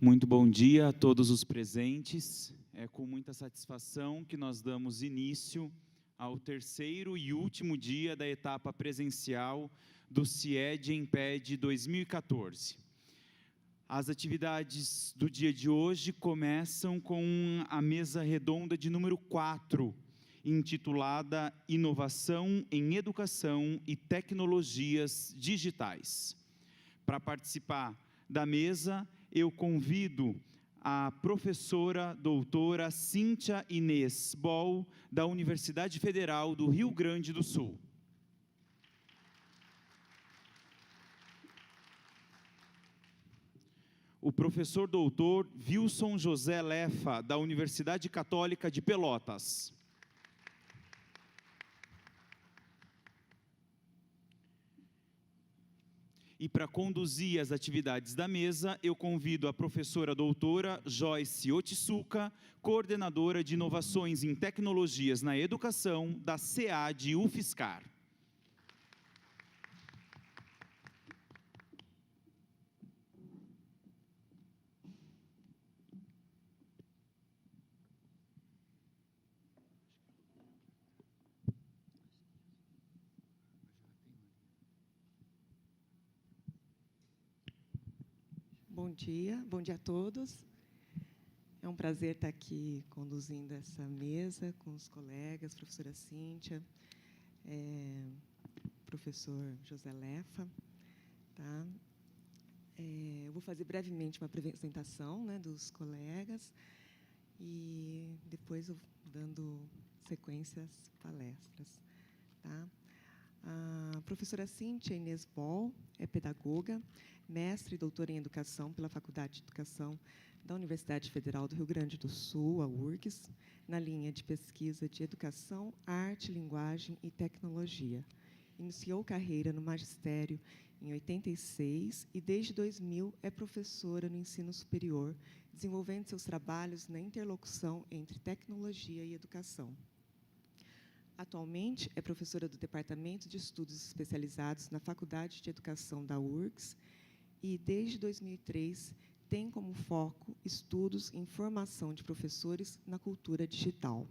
Muito bom dia a todos os presentes. É com muita satisfação que nós damos início ao terceiro e último dia da etapa presencial do CIED EMPED 2014. As atividades do dia de hoje começam com a mesa redonda de número 4, intitulada Inovação em Educação e Tecnologias Digitais. Para participar da mesa, eu convido a professora doutora Cíntia Inês Boll, da Universidade Federal do Rio Grande do Sul. O professor doutor Wilson José Lefa, da Universidade Católica de Pelotas. E para conduzir as atividades da mesa, eu convido a professora doutora Joyce Otsuka, coordenadora de inovações em tecnologias na educação da SEAD UFSCar. Bom dia a todos. É um prazer estar aqui conduzindo essa mesa com os colegas, professora Cíntia, professor José Lefa. Tá? Eu vou fazer brevemente uma apresentação, né, dos colegas e depois eu dando sequência às palestras. Tá? A professora Cíntia Inês Boll é pedagoga, mestre e doutora em Educação pela Faculdade de Educação da Universidade Federal do Rio Grande do Sul, a URGS, na linha de pesquisa de Educação, Arte, Linguagem e Tecnologia. Iniciou carreira no magistério em 86 e, desde 2000, é professora no ensino superior, desenvolvendo seus trabalhos na interlocução entre tecnologia e educação. Atualmente, é professora do Departamento de Estudos Especializados na Faculdade de Educação da URGS e, desde 2003, tem como foco estudos em formação de professores na cultura digital.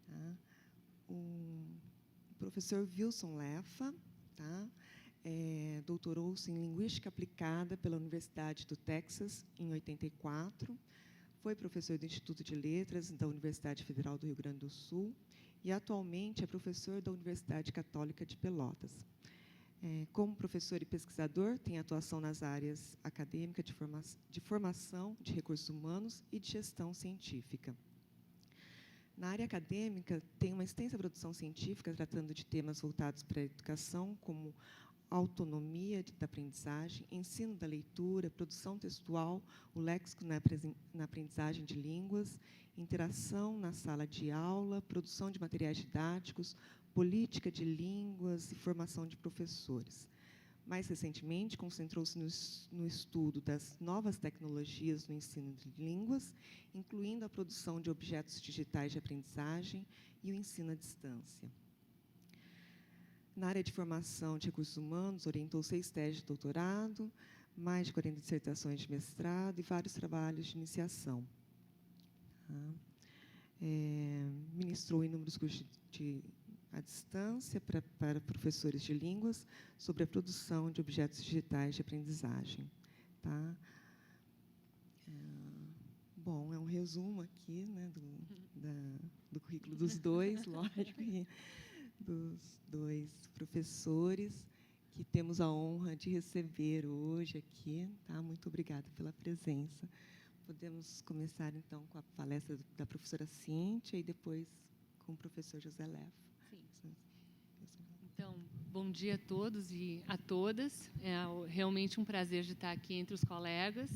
Tá? O professor Wilson Lefa, tá? Doutorou-se em Linguística Aplicada pela Universidade do Texas, em 84, foi professor do Instituto de Letras da Universidade Federal do Rio Grande do Sul e, atualmente, é professor da Universidade Católica de Pelotas. Como professor e pesquisador, tem atuação nas áreas acadêmica, de formação, de recursos humanos e de gestão científica. Na área acadêmica, tem uma extensa produção científica, tratando de temas voltados para a educação, como autonomia da aprendizagem, ensino da leitura, produção textual, o léxico na aprendizagem de línguas, interação na sala de aula, produção de materiais didáticos, política de línguas e formação de professores. Mais recentemente, concentrou-se no estudo das novas tecnologias no ensino de línguas, incluindo a produção de objetos digitais de aprendizagem e o ensino à distância. Na área de formação de recursos humanos, orientou 6 teses de doutorado, mais de 40 dissertações de mestrado e vários trabalhos de iniciação. Ministrou inúmeros cursos à distância para professores de línguas sobre a produção de objetos digitais de aprendizagem. Tá? Bom, é um resumo aqui, né, do currículo dos dois, lógico, dos dois professores que temos a honra de receber hoje aqui. Tá? Muito obrigada pela presença. Podemos começar, então, com a palestra da professora Cíntia e depois com o professor José Lefa. Sim. Então, bom dia a todos e a todas. É realmente um prazer de estar aqui entre os colegas.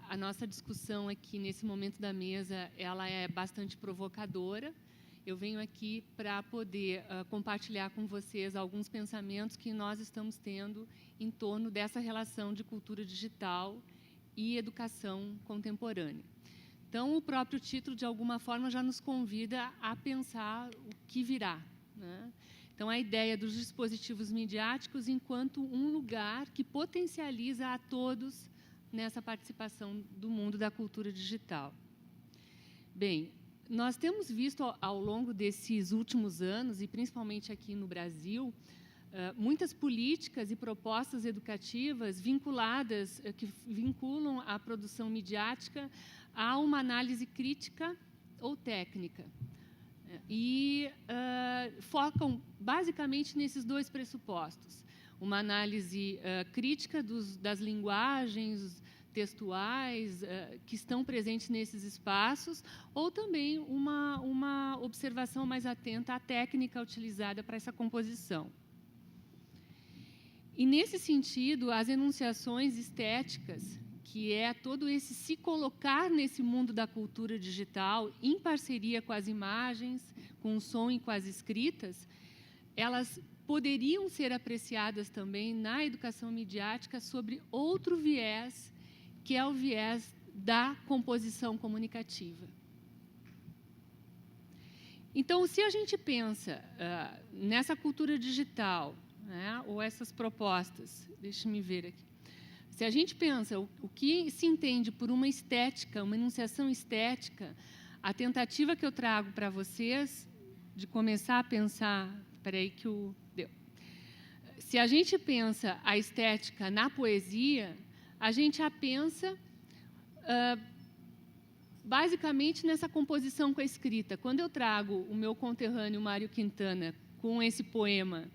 A nossa discussão aqui, nesse momento da mesa, ela é bastante provocadora. Eu venho aqui para poder compartilhar com vocês alguns pensamentos que nós estamos tendo em torno dessa relação de cultura digital e educação contemporânea. Então, o próprio título, de alguma forma, já nos convida a pensar o que virá, né? Então, a ideia dos dispositivos midiáticos enquanto um lugar que potencializa a todos nessa participação do mundo da cultura digital. Bem, nós temos visto ao longo desses últimos anos, e principalmente aqui no Brasil, muitas políticas e propostas educativas vinculadas, que vinculam a produção midiática a uma análise crítica ou técnica. E focam basicamente nesses dois pressupostos: uma análise crítica das linguagens textuais que estão presentes nesses espaços, ou também uma observação mais atenta à técnica utilizada para essa composição. E, nesse sentido, as enunciações estéticas, que é todo esse se colocar nesse mundo da cultura digital, em parceria com as imagens, com o som e com as escritas, elas poderiam ser apreciadas também na educação midiática sobre outro viés, que é o viés da composição comunicativa. Então, se a gente pensa nessa cultura digital, né, ou essas propostas, deixe-me ver aqui. Se a gente pensa o que se entende por uma estética, uma enunciação estética, a tentativa que eu trago para vocês de começar a pensar... Espera aí que o... Deu. Se a gente pensa a estética na poesia, a gente a pensa basicamente nessa composição com a escrita. Quando eu trago o meu conterrâneo Mário Quintana com esse poema,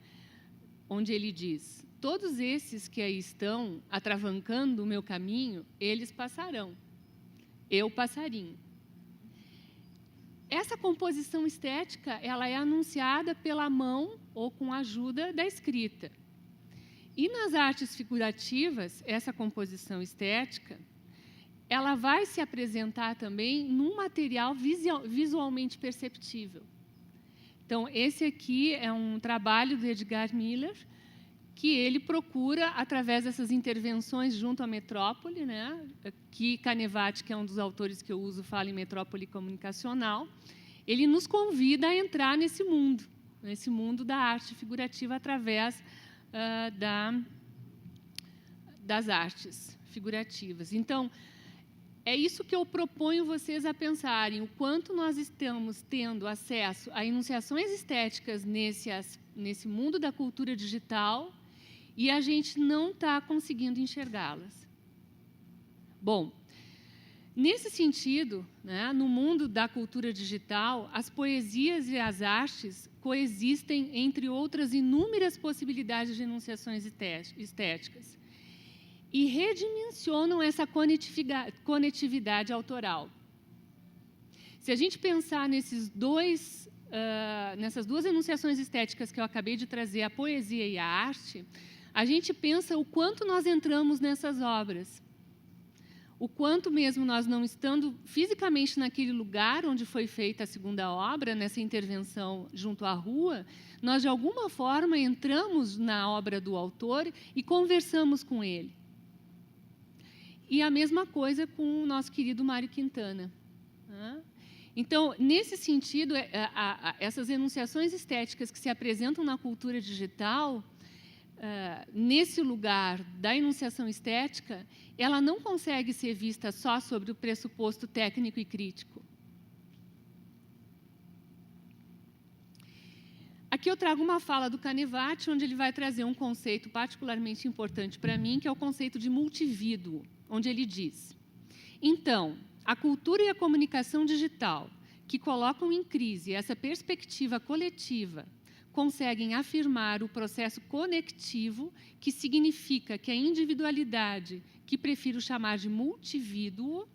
onde ele diz: todos esses que aí estão atravancando o meu caminho, eles passarão, eu passarinho. Essa composição estética, ela é anunciada pela mão ou com a ajuda da escrita. E nas artes figurativas, essa composição estética, ela vai se apresentar também num material visualmente perceptível. Então, esse aqui é um trabalho do Edgar Miller, que ele procura, através dessas intervenções junto à metrópole, né, que Canevati, que é um dos autores que eu uso, fala em metrópole comunicacional, ele nos convida a entrar nesse mundo da arte figurativa através das artes figurativas. Então, é isso que eu proponho vocês a pensarem, o quanto nós estamos tendo acesso a enunciações estéticas nesse mundo da cultura digital e a gente não está conseguindo enxergá-las. Bom, nesse sentido, né, no mundo da cultura digital, as poesias e as artes coexistem entre outras inúmeras possibilidades de enunciações estéticas e redimensionam essa conectividade autoral. Se a gente pensar nessas duas enunciações estéticas que eu acabei de trazer, a poesia e a arte, a gente pensa o quanto nós entramos nessas obras, o quanto mesmo nós não estando fisicamente naquele lugar onde foi feita a segunda obra, nessa intervenção junto à rua, nós, de alguma forma, entramos na obra do autor e conversamos com ele. E a mesma coisa com o nosso querido Mário Quintana. Então, nesse sentido, essas enunciações estéticas que se apresentam na cultura digital, nesse lugar da enunciação estética, ela não consegue ser vista só sobre o pressuposto técnico e crítico. Aqui eu trago uma fala do Canevati, onde ele vai trazer um conceito particularmente importante para mim, que é o conceito de multivíduo, onde ele diz: então, a cultura e a comunicação digital, que colocam em crise essa perspectiva coletiva, conseguem afirmar o processo conectivo, que significa que a individualidade, que prefiro chamar de multivíduo,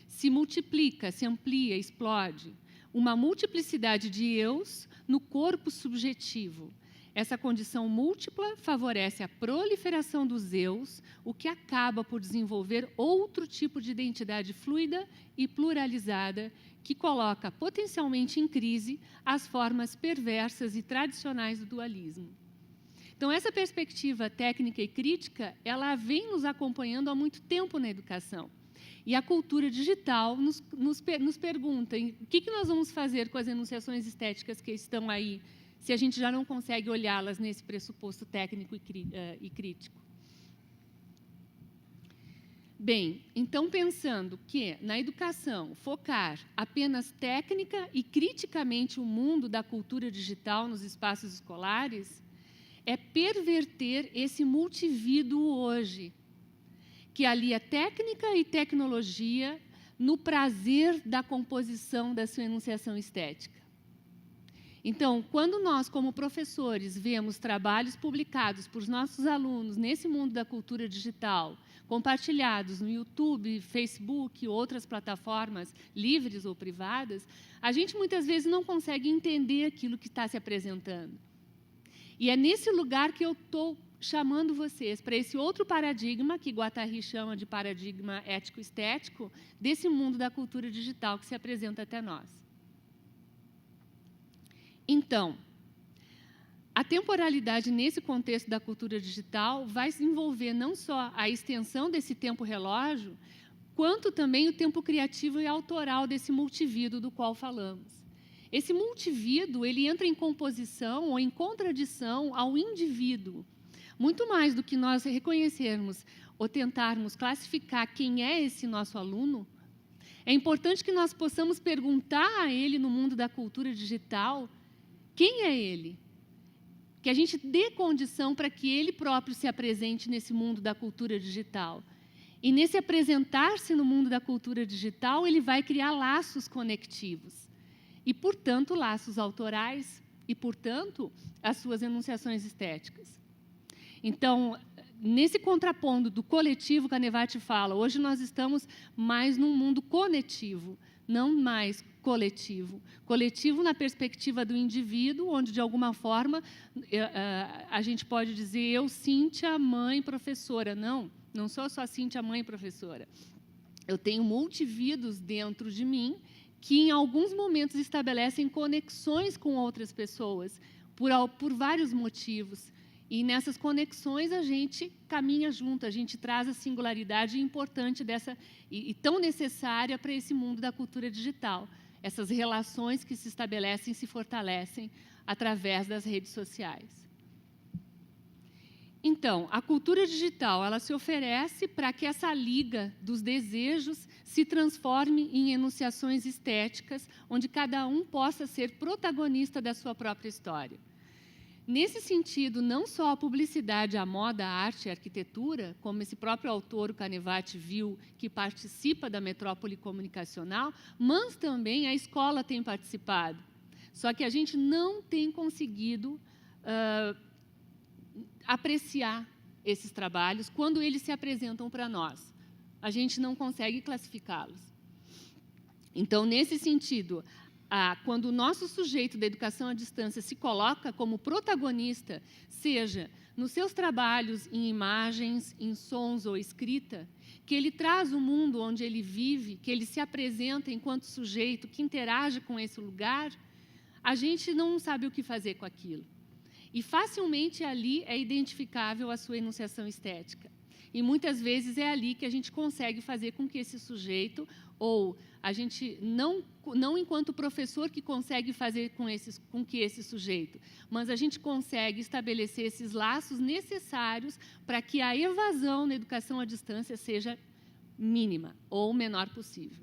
se multiplica, se amplia, explode, uma multiplicidade de eus no corpo subjetivo. Essa condição múltipla favorece a proliferação dos eus, o que acaba por desenvolver outro tipo de identidade fluida e pluralizada, que coloca potencialmente em crise as formas perversas e tradicionais do dualismo. Então, essa perspectiva técnica e crítica, ela vem nos acompanhando há muito tempo na educação. E a cultura digital nos pergunta o que nós vamos fazer com as enunciações estéticas que estão aí, se a gente já não consegue olhá-las nesse pressuposto técnico e crítico. Bem, então, pensando que, na educação, focar apenas técnica e criticamente o mundo da cultura digital nos espaços escolares é perverter esse multivíduo hoje, que alia técnica e tecnologia no prazer da composição da sua enunciação estética. Então, quando nós, como professores, vemos trabalhos publicados por nossos alunos nesse mundo da cultura digital, compartilhados no YouTube, Facebook e outras plataformas livres ou privadas, a gente muitas vezes não consegue entender aquilo que está se apresentando. E é nesse lugar que eu estou chamando vocês para esse outro paradigma, que Guattari chama de paradigma ético-estético, desse mundo da cultura digital que se apresenta até nós. Então, a temporalidade nesse contexto da cultura digital vai envolver não só a extensão desse tempo-relógio, quanto também o tempo criativo e autoral desse multivíduo do qual falamos. Esse multivíduo, ele entra em composição ou em contradição ao indivíduo. Muito mais do que nós reconhecermos ou tentarmos classificar quem é esse nosso aluno, é importante que nós possamos perguntar a ele, no mundo da cultura digital, quem é ele? Que a gente dê condição para que ele próprio se apresente nesse mundo da cultura digital. E nesse apresentar-se no mundo da cultura digital, ele vai criar laços conectivos. E, portanto, laços autorais e, portanto, as suas enunciações estéticas. Então, nesse contrapondo do coletivo que a Nevati fala, hoje nós estamos mais num mundo conectivo, não mais coletivo. Coletivo na perspectiva do indivíduo, onde, de alguma forma, a gente pode dizer, eu, Cíntia, mãe, professora. Não, não sou só Cíntia, mãe, professora. Eu tenho multivíduos dentro de mim que, em alguns momentos, estabelecem conexões com outras pessoas, por vários motivos. E, nessas conexões, a gente caminha junto, a gente traz a singularidade importante dessa, e tão necessária para esse mundo da cultura digital. Essas relações que se estabelecem e se fortalecem através das redes sociais. Então, a cultura digital, ela se oferece para que essa liga dos desejos se transforme em enunciações estéticas, onde cada um possa ser protagonista da sua própria história. Nesse sentido, não só a publicidade, a moda, a arte e a arquitetura, como esse próprio autor, o Canevati, viu, que participa da metrópole comunicacional, mas também a escola tem participado. Só que a gente não tem conseguido apreciar esses trabalhos quando eles se apresentam para nós. A gente não consegue classificá-los. Então, nesse sentido, quando o nosso sujeito da educação à distância se coloca como protagonista, seja nos seus trabalhos em imagens, em sons ou escrita, que ele traz o mundo onde ele vive, que ele se apresenta enquanto sujeito, que interage com esse lugar, a gente não sabe o que fazer com aquilo. E facilmente ali é identificável a sua enunciação estética. E muitas vezes é ali que a gente consegue fazer com que esse sujeito, ou a gente não enquanto professor que consegue fazer com que esse sujeito, mas a gente consegue estabelecer esses laços necessários para que a evasão na educação à distância seja mínima ou o menor possível.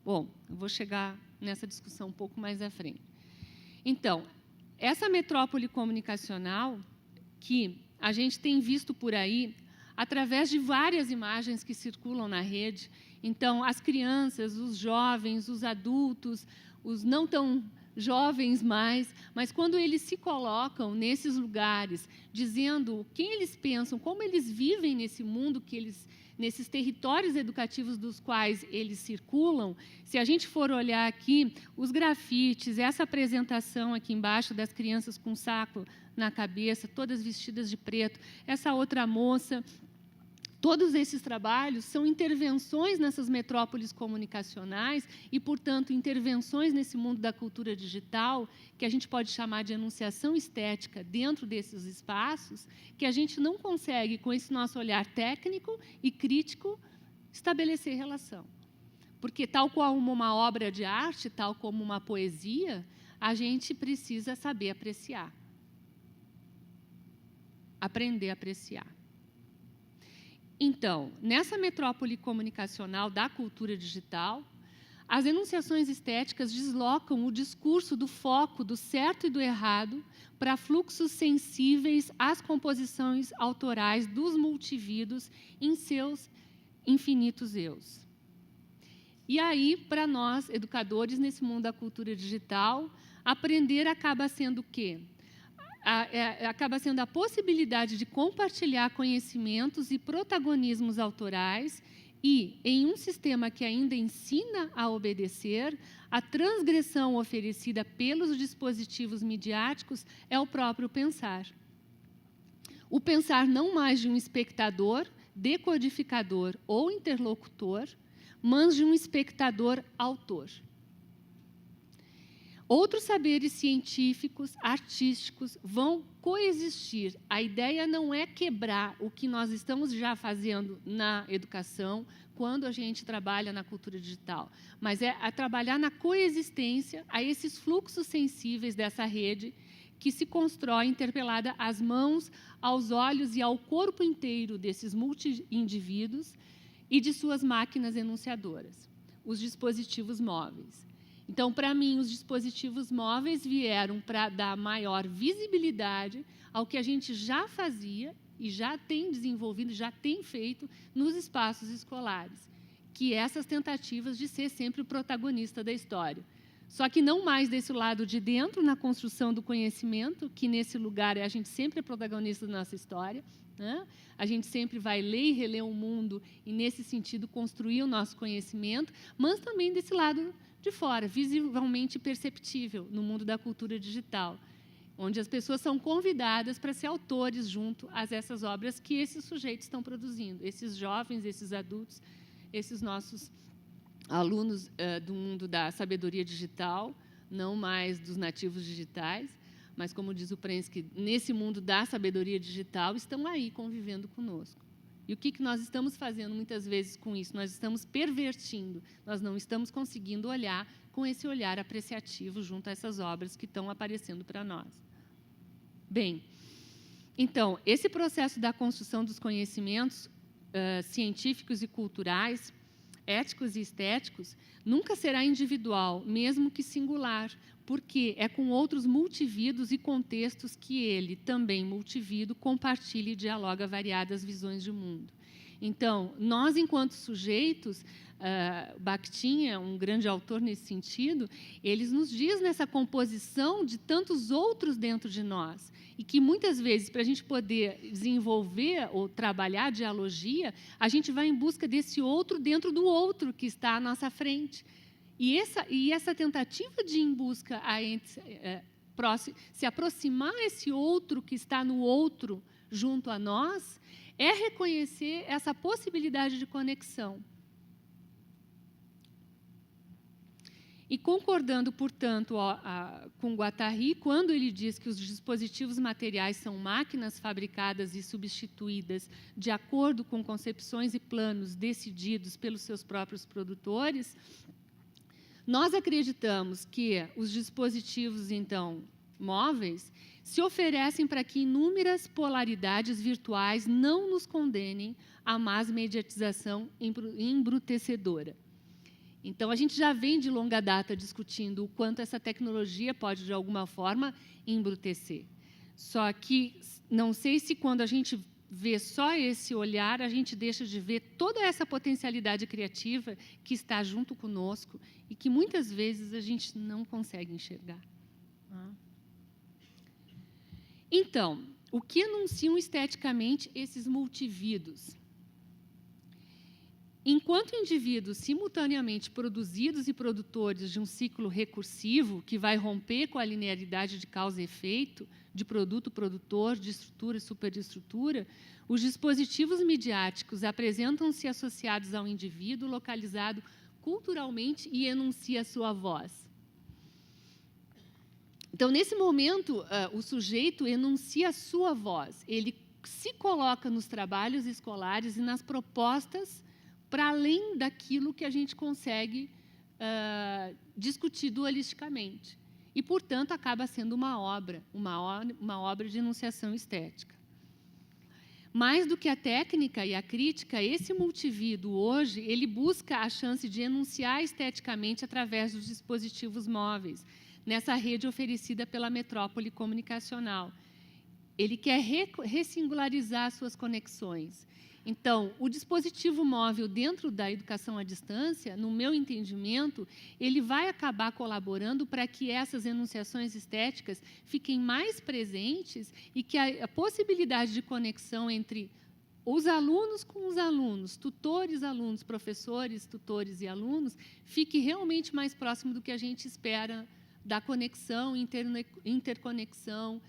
Bom, eu vou chegar nessa discussão um pouco mais à frente. Então, essa metrópole comunicacional que a gente tem visto por aí, através de várias imagens que circulam na rede. Então, as crianças, os jovens, os adultos, os não tão jovens mais, mas quando eles se colocam nesses lugares, dizendo quem eles pensam, como eles vivem nesse mundo, nesses territórios educativos dos quais eles circulam, se a gente for olhar aqui, os grafites, essa apresentação aqui embaixo das crianças com saco na cabeça, todas vestidas de preto, essa outra moça, todos esses trabalhos são intervenções nessas metrópoles comunicacionais e, portanto, intervenções nesse mundo da cultura digital, que a gente pode chamar de enunciação estética dentro desses espaços, que a gente não consegue, com esse nosso olhar técnico e crítico, estabelecer relação. Porque, tal qual uma obra de arte, tal como uma poesia, a gente precisa saber apreciar. Aprender a apreciar. Então, nessa metrópole comunicacional da cultura digital, as enunciações estéticas deslocam o discurso do foco do certo e do errado para fluxos sensíveis às composições autorais dos multivídeos em seus infinitos eus. E aí, para nós, educadores, nesse mundo da cultura digital, aprender acaba sendo o quê? Acaba sendo a possibilidade de compartilhar conhecimentos e protagonismos autorais e, em um sistema que ainda ensina a obedecer, a transgressão oferecida pelos dispositivos midiáticos é o próprio pensar. O pensar não mais de um espectador, decodificador ou interlocutor, mas de um espectador autor. Outros saberes científicos, artísticos, vão coexistir. A ideia não é quebrar o que nós estamos já fazendo na educação, quando a gente trabalha na cultura digital, mas é a trabalhar na coexistência a esses fluxos sensíveis dessa rede que se constrói interpelada às mãos, aos olhos e ao corpo inteiro desses multi-indivíduos e de suas máquinas enunciadoras, os dispositivos móveis. Então, para mim, os dispositivos móveis vieram para dar maior visibilidade ao que a gente já fazia e já tem desenvolvido, já tem feito nos espaços escolares, que é essas tentativas de ser sempre o protagonista da história. Só que não mais desse lado de dentro, na construção do conhecimento, que nesse lugar a gente sempre é protagonista da nossa história, né? A gente sempre vai ler e reler o mundo e, nesse sentido, construir o nosso conhecimento, mas também desse lado de fora, visivelmente perceptível no mundo da cultura digital, onde as pessoas são convidadas para ser autores junto a essas obras que esses sujeitos estão produzindo, esses jovens, esses adultos, esses nossos alunos do mundo da sabedoria digital, não mais dos nativos digitais, mas, como diz o Prensky, nesse mundo da sabedoria digital, estão aí convivendo conosco. E o que nós estamos fazendo, muitas vezes, com isso? Nós estamos pervertindo, nós não estamos conseguindo olhar com esse olhar apreciativo junto a essas obras que estão aparecendo para nós. Bem, então, esse processo da construção dos conhecimentos científicos e culturais, éticos e estéticos, nunca será individual, mesmo que singular, porque é com outros multivídeos e contextos que ele, também multivídeo, compartilha e dialoga variadas visões de mundo. Então, nós, enquanto sujeitos, Bakhtin é um grande autor nesse sentido, ele nos diz nessa composição de tantos outros dentro de nós, e que, muitas vezes, para a gente poder desenvolver ou trabalhar a dialogia, a gente vai em busca desse outro dentro do outro que está à nossa frente. E essa tentativa de ir em busca se aproximar esse outro que está no outro junto a nós, é reconhecer essa possibilidade de conexão. E concordando, portanto, com Guattari, quando ele diz que os dispositivos materiais são máquinas fabricadas e substituídas de acordo com concepções e planos decididos pelos seus próprios produtores, nós acreditamos que os dispositivos, então, móveis, se oferecem para que inúmeras polaridades virtuais não nos condenem à más mediatização embrutecedora. Então, a gente já vem de longa data discutindo o quanto essa tecnologia pode, de alguma forma, embrutecer. Só que não sei se, quando a gente vê só esse olhar, a gente deixa de ver toda essa potencialidade criativa que está junto conosco e que, muitas vezes, a gente não consegue enxergar. Então, o que anunciam esteticamente esses multivídeos? Enquanto indivíduos simultaneamente produzidos e produtores de um ciclo recursivo que vai romper com a linearidade de causa e efeito, de produto-produtor, de estrutura e superestrutura, os dispositivos midiáticos apresentam-se associados ao indivíduo localizado culturalmente e enuncia sua voz. Então, nesse momento, o sujeito enuncia a sua voz, ele se coloca nos trabalhos escolares e nas propostas para além daquilo que a gente consegue discutir dualisticamente. E, portanto, acaba sendo uma obra de enunciação estética. Mais do que a técnica e a crítica, esse multivídeo hoje ele busca a chance de enunciar esteticamente através dos dispositivos móveis, nessa rede oferecida pela metrópole comunicacional. Ele quer ressingularizar suas conexões. Então, o dispositivo móvel dentro da educação à distância, no meu entendimento, ele vai acabar colaborando para que essas enunciações estéticas fiquem mais presentes e que a possibilidade de conexão entre os alunos com os alunos, tutores, alunos, professores, tutores e alunos, fique realmente mais próximo do que a gente espera da conexão, interconexão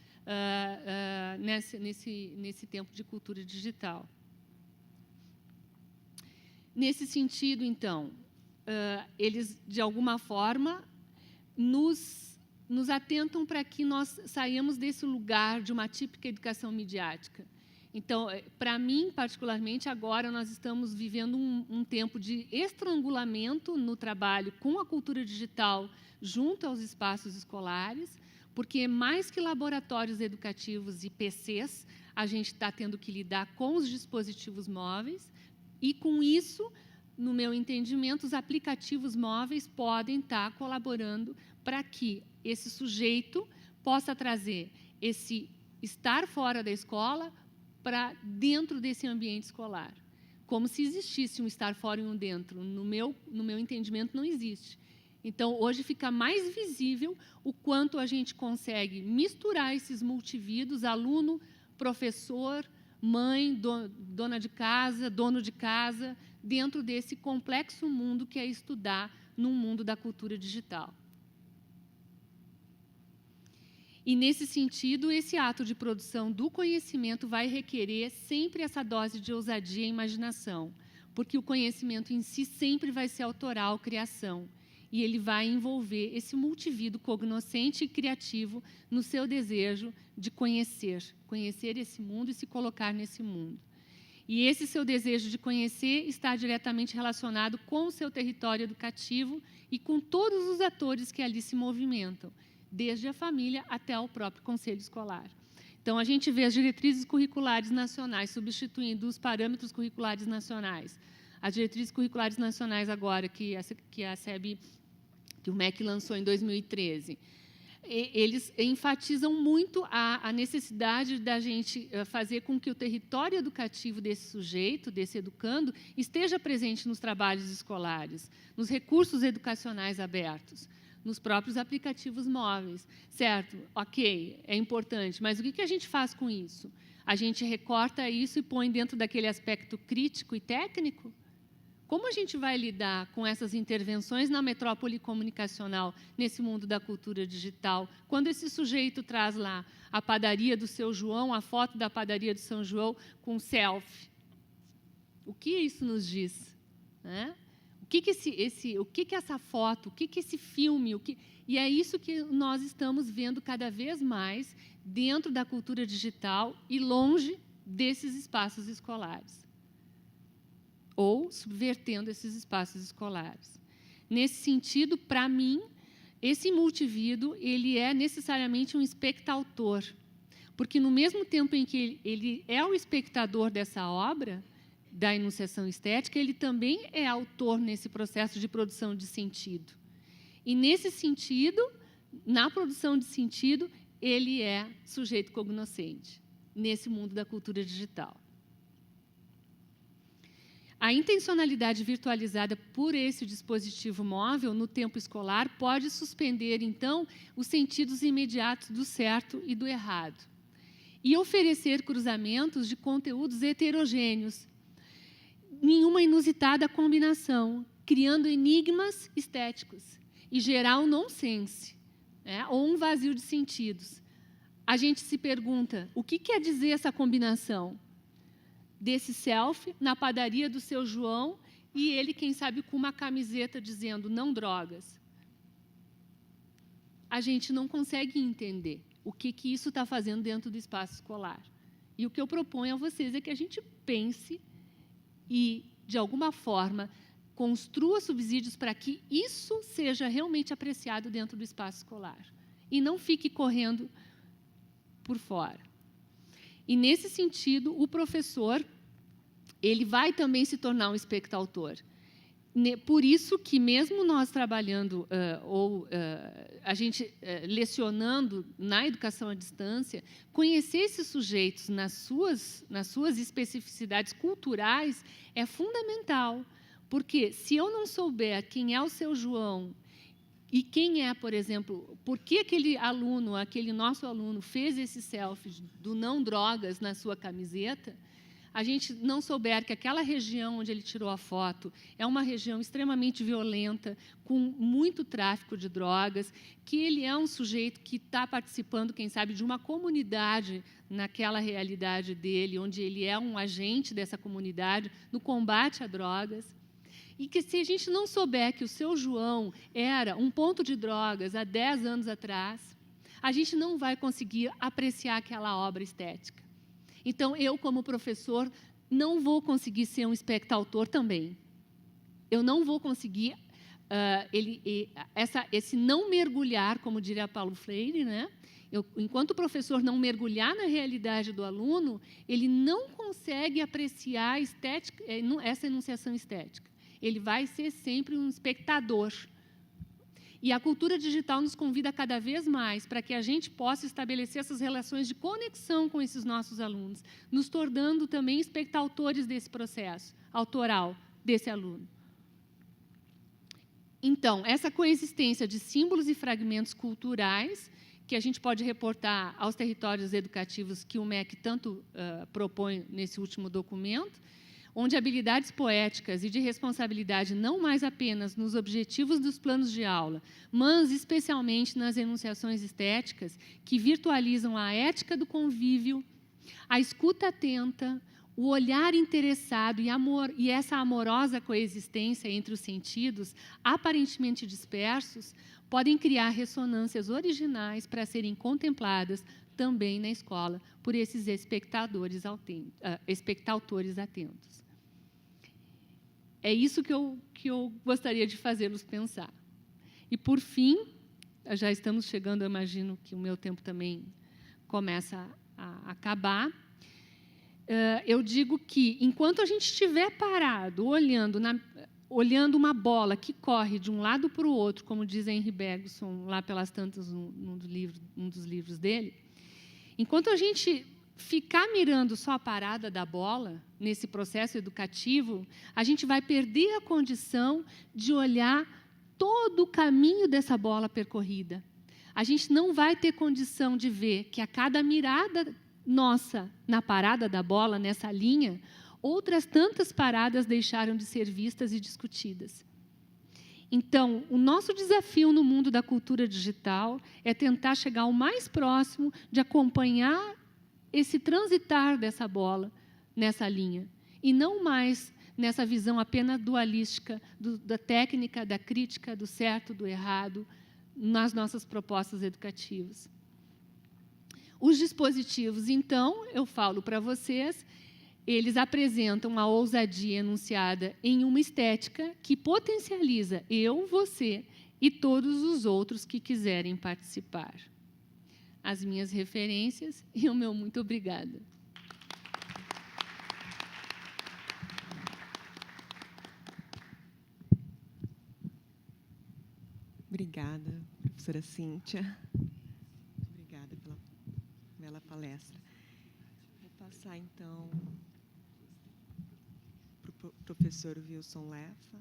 nesse tempo de cultura digital. Nesse sentido, então, eles, de alguma forma, nos atentam para que nós saiamos desse lugar de uma típica educação midiática. Então, para mim, particularmente, agora nós estamos vivendo um tempo de estrangulamento no trabalho com a cultura digital junto aos espaços escolares, porque mais que laboratórios educativos e PCs, a gente está tendo que lidar com os dispositivos móveis, e, com isso, no meu entendimento, os aplicativos móveis podem estar colaborando para que esse sujeito possa trazer esse estar fora da escola para dentro desse ambiente escolar, como se existisse um estar fora e um dentro. No meu entendimento, não existe. Então, hoje fica mais visível o quanto a gente consegue misturar esses multivídeos, aluno, professor, mãe, dona de casa, dono de casa, dentro desse complexo mundo que é estudar num mundo da cultura digital. E, nesse sentido, esse ato de produção do conhecimento vai requerer sempre essa dose de ousadia e imaginação, porque o conhecimento em si sempre vai ser autoral, criação, e ele vai envolver esse multivídeo cognoscente e criativo no seu desejo de conhecer esse mundo e se colocar nesse mundo. E esse seu desejo de conhecer está diretamente relacionado com o seu território educativo e com todos os atores que ali se movimentam, desde a família até o próprio conselho escolar. Então, a gente vê as diretrizes curriculares nacionais substituindo os parâmetros curriculares nacionais. As diretrizes curriculares nacionais agora, que a SEB, que o MEC lançou em 2013, eles enfatizam muito a necessidade da gente fazer com que o território educativo desse sujeito, desse educando, esteja presente nos trabalhos escolares, nos recursos educacionais abertos, nos próprios aplicativos móveis. Certo, ok, é importante, mas o que a gente faz com isso? A gente recorta isso e põe dentro daquele aspecto crítico e técnico? Como a gente vai lidar com essas intervenções na metrópole comunicacional, nesse mundo da cultura digital, quando esse sujeito traz lá a padaria do seu João, a foto da padaria do São João com selfie? O que isso nos diz? Né? O que essa foto, o que esse filme, e é isso que nós estamos vendo cada vez mais dentro da cultura digital e longe desses espaços escolares, ou subvertendo esses espaços escolares. Nesse sentido, para mim, esse multivídeo ele é necessariamente um espectador, porque, no mesmo tempo em que ele é o espectador dessa obra, da enunciação estética, ele também é autor nesse processo de produção de sentido. E, nesse sentido, na produção de sentido, ele é sujeito cognoscente, nesse mundo da cultura digital. A intencionalidade virtualizada por esse dispositivo móvel no tempo escolar pode suspender, então, os sentidos imediatos do certo e do errado e oferecer cruzamentos de conteúdos heterogêneos, nenhuma inusitada combinação, criando enigmas estéticos e gerar um nonsense, né, ou um vazio de sentidos. A gente se pergunta, o que quer dizer essa combinação desse selfie na padaria do seu João e ele, quem sabe, com uma camiseta dizendo não drogas? A gente não consegue entender o que isso está fazendo dentro do espaço escolar. E o que eu proponho a vocês é que a gente pense e, de alguma forma, construa subsídios para que isso seja realmente apreciado dentro do espaço escolar e não fique correndo por fora. E, nesse sentido, o professor ele vai também se tornar um espectador. Por isso que, mesmo nós trabalhando a gente lecionando na educação à distância, conhecer esses sujeitos nas suas especificidades culturais é fundamental. Porque, se eu não souber quem é o seu João e quem é, por exemplo, por que aquele nosso aluno fez esse selfie do não drogas na sua camiseta, a gente não souber que aquela região onde ele tirou a foto é uma região extremamente violenta, com muito tráfico de drogas, que ele é um sujeito que está participando, quem sabe, de uma comunidade naquela realidade dele, onde ele é um agente dessa comunidade no combate a drogas. E que, se a gente não souber que o seu João era um ponto de drogas há 10 anos atrás, a gente não vai conseguir apreciar aquela obra estética. Então, eu, como professor, não vou conseguir ser um espectador também. Eu não vou conseguir esse não mergulhar, como diria Paulo Freire, né? Enquanto o professor não mergulhar na realidade do aluno, ele não consegue apreciar essa enunciação estética. Ele vai ser sempre um espectador. E a cultura digital nos convida cada vez mais para que a gente possa estabelecer essas relações de conexão com esses nossos alunos, nos tornando também espectadores desse processo autoral desse aluno. Então, essa coexistência de símbolos e fragmentos culturais, que a gente pode reportar aos territórios educativos que o MEC tanto propõe nesse último documento, onde habilidades poéticas e de responsabilidade não mais apenas nos objetivos dos planos de aula, mas especialmente nas enunciações estéticas que virtualizam a ética do convívio, a escuta atenta, o olhar interessado e essa amorosa coexistência entre os sentidos, aparentemente dispersos, podem criar ressonâncias originais para serem contempladas também na escola por esses espectadores atentos. É isso que eu gostaria de fazê-los pensar. E, por fim, já estamos chegando, eu imagino que o meu tempo também começa a acabar. Eu digo que, enquanto a gente estiver parado, olhando uma bola que corre de um lado para o outro, como diz Henry Bergson, lá pelas tantas, num dos livros dele, enquanto a gente ficar mirando só a parada da bola, nesse processo educativo, a gente vai perder a condição de olhar todo o caminho dessa bola percorrida. A gente não vai ter condição de ver que a cada mirada nossa na parada da bola, nessa linha, outras tantas paradas deixaram de ser vistas e discutidas. Então, o nosso desafio no mundo da cultura digital é tentar chegar o mais próximo de acompanhar esse transitar dessa bola nessa linha, e não mais nessa visão apenas dualística da técnica, da crítica, do certo, do errado, nas nossas propostas educativas. Os dispositivos, então, eu falo para vocês, eles apresentam a ousadia enunciada em uma estética que potencializa eu, você e todos os outros que quiserem participar. As minhas referências e o meu muito obrigada. Obrigada, professora Cíntia. Obrigada pela bela palestra. Vou passar, então, para o professor Wilson Lefa.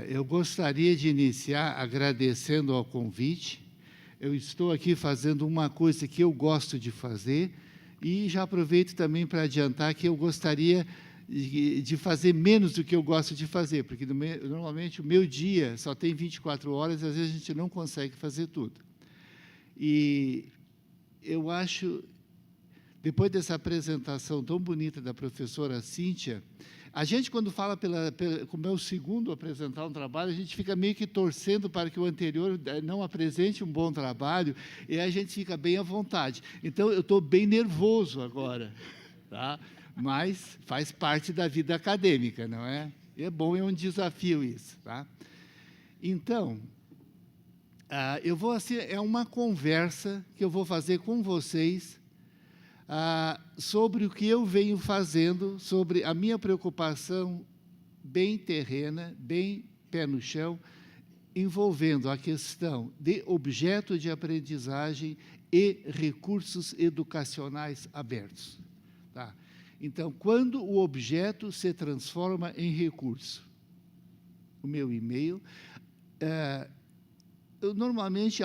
Eu gostaria de iniciar agradecendo ao convite. Eu estou aqui fazendo uma coisa que eu gosto de fazer e já aproveito também para adiantar que eu gostaria de fazer menos do que eu gosto de fazer, porque normalmente o meu dia só tem 24 horas e às vezes a gente não consegue fazer tudo. E eu acho, depois dessa apresentação tão bonita da professora Cíntia, a gente, quando fala como é o segundo apresentar um trabalho, a gente fica meio que torcendo para que o anterior não apresente um bom trabalho, e aí a gente fica bem à vontade. Então, eu estou bem nervoso agora, tá? Mas faz parte da vida acadêmica, não é? E é bom, é um desafio isso, tá? Então, é uma conversa que eu vou fazer com vocês, sobre o que eu venho fazendo, sobre a minha preocupação bem terrena, bem pé no chão, envolvendo a questão de objeto de aprendizagem e recursos educacionais abertos. Tá? Então, quando o objeto se transforma em recurso, o meu e-mail, eu normalmente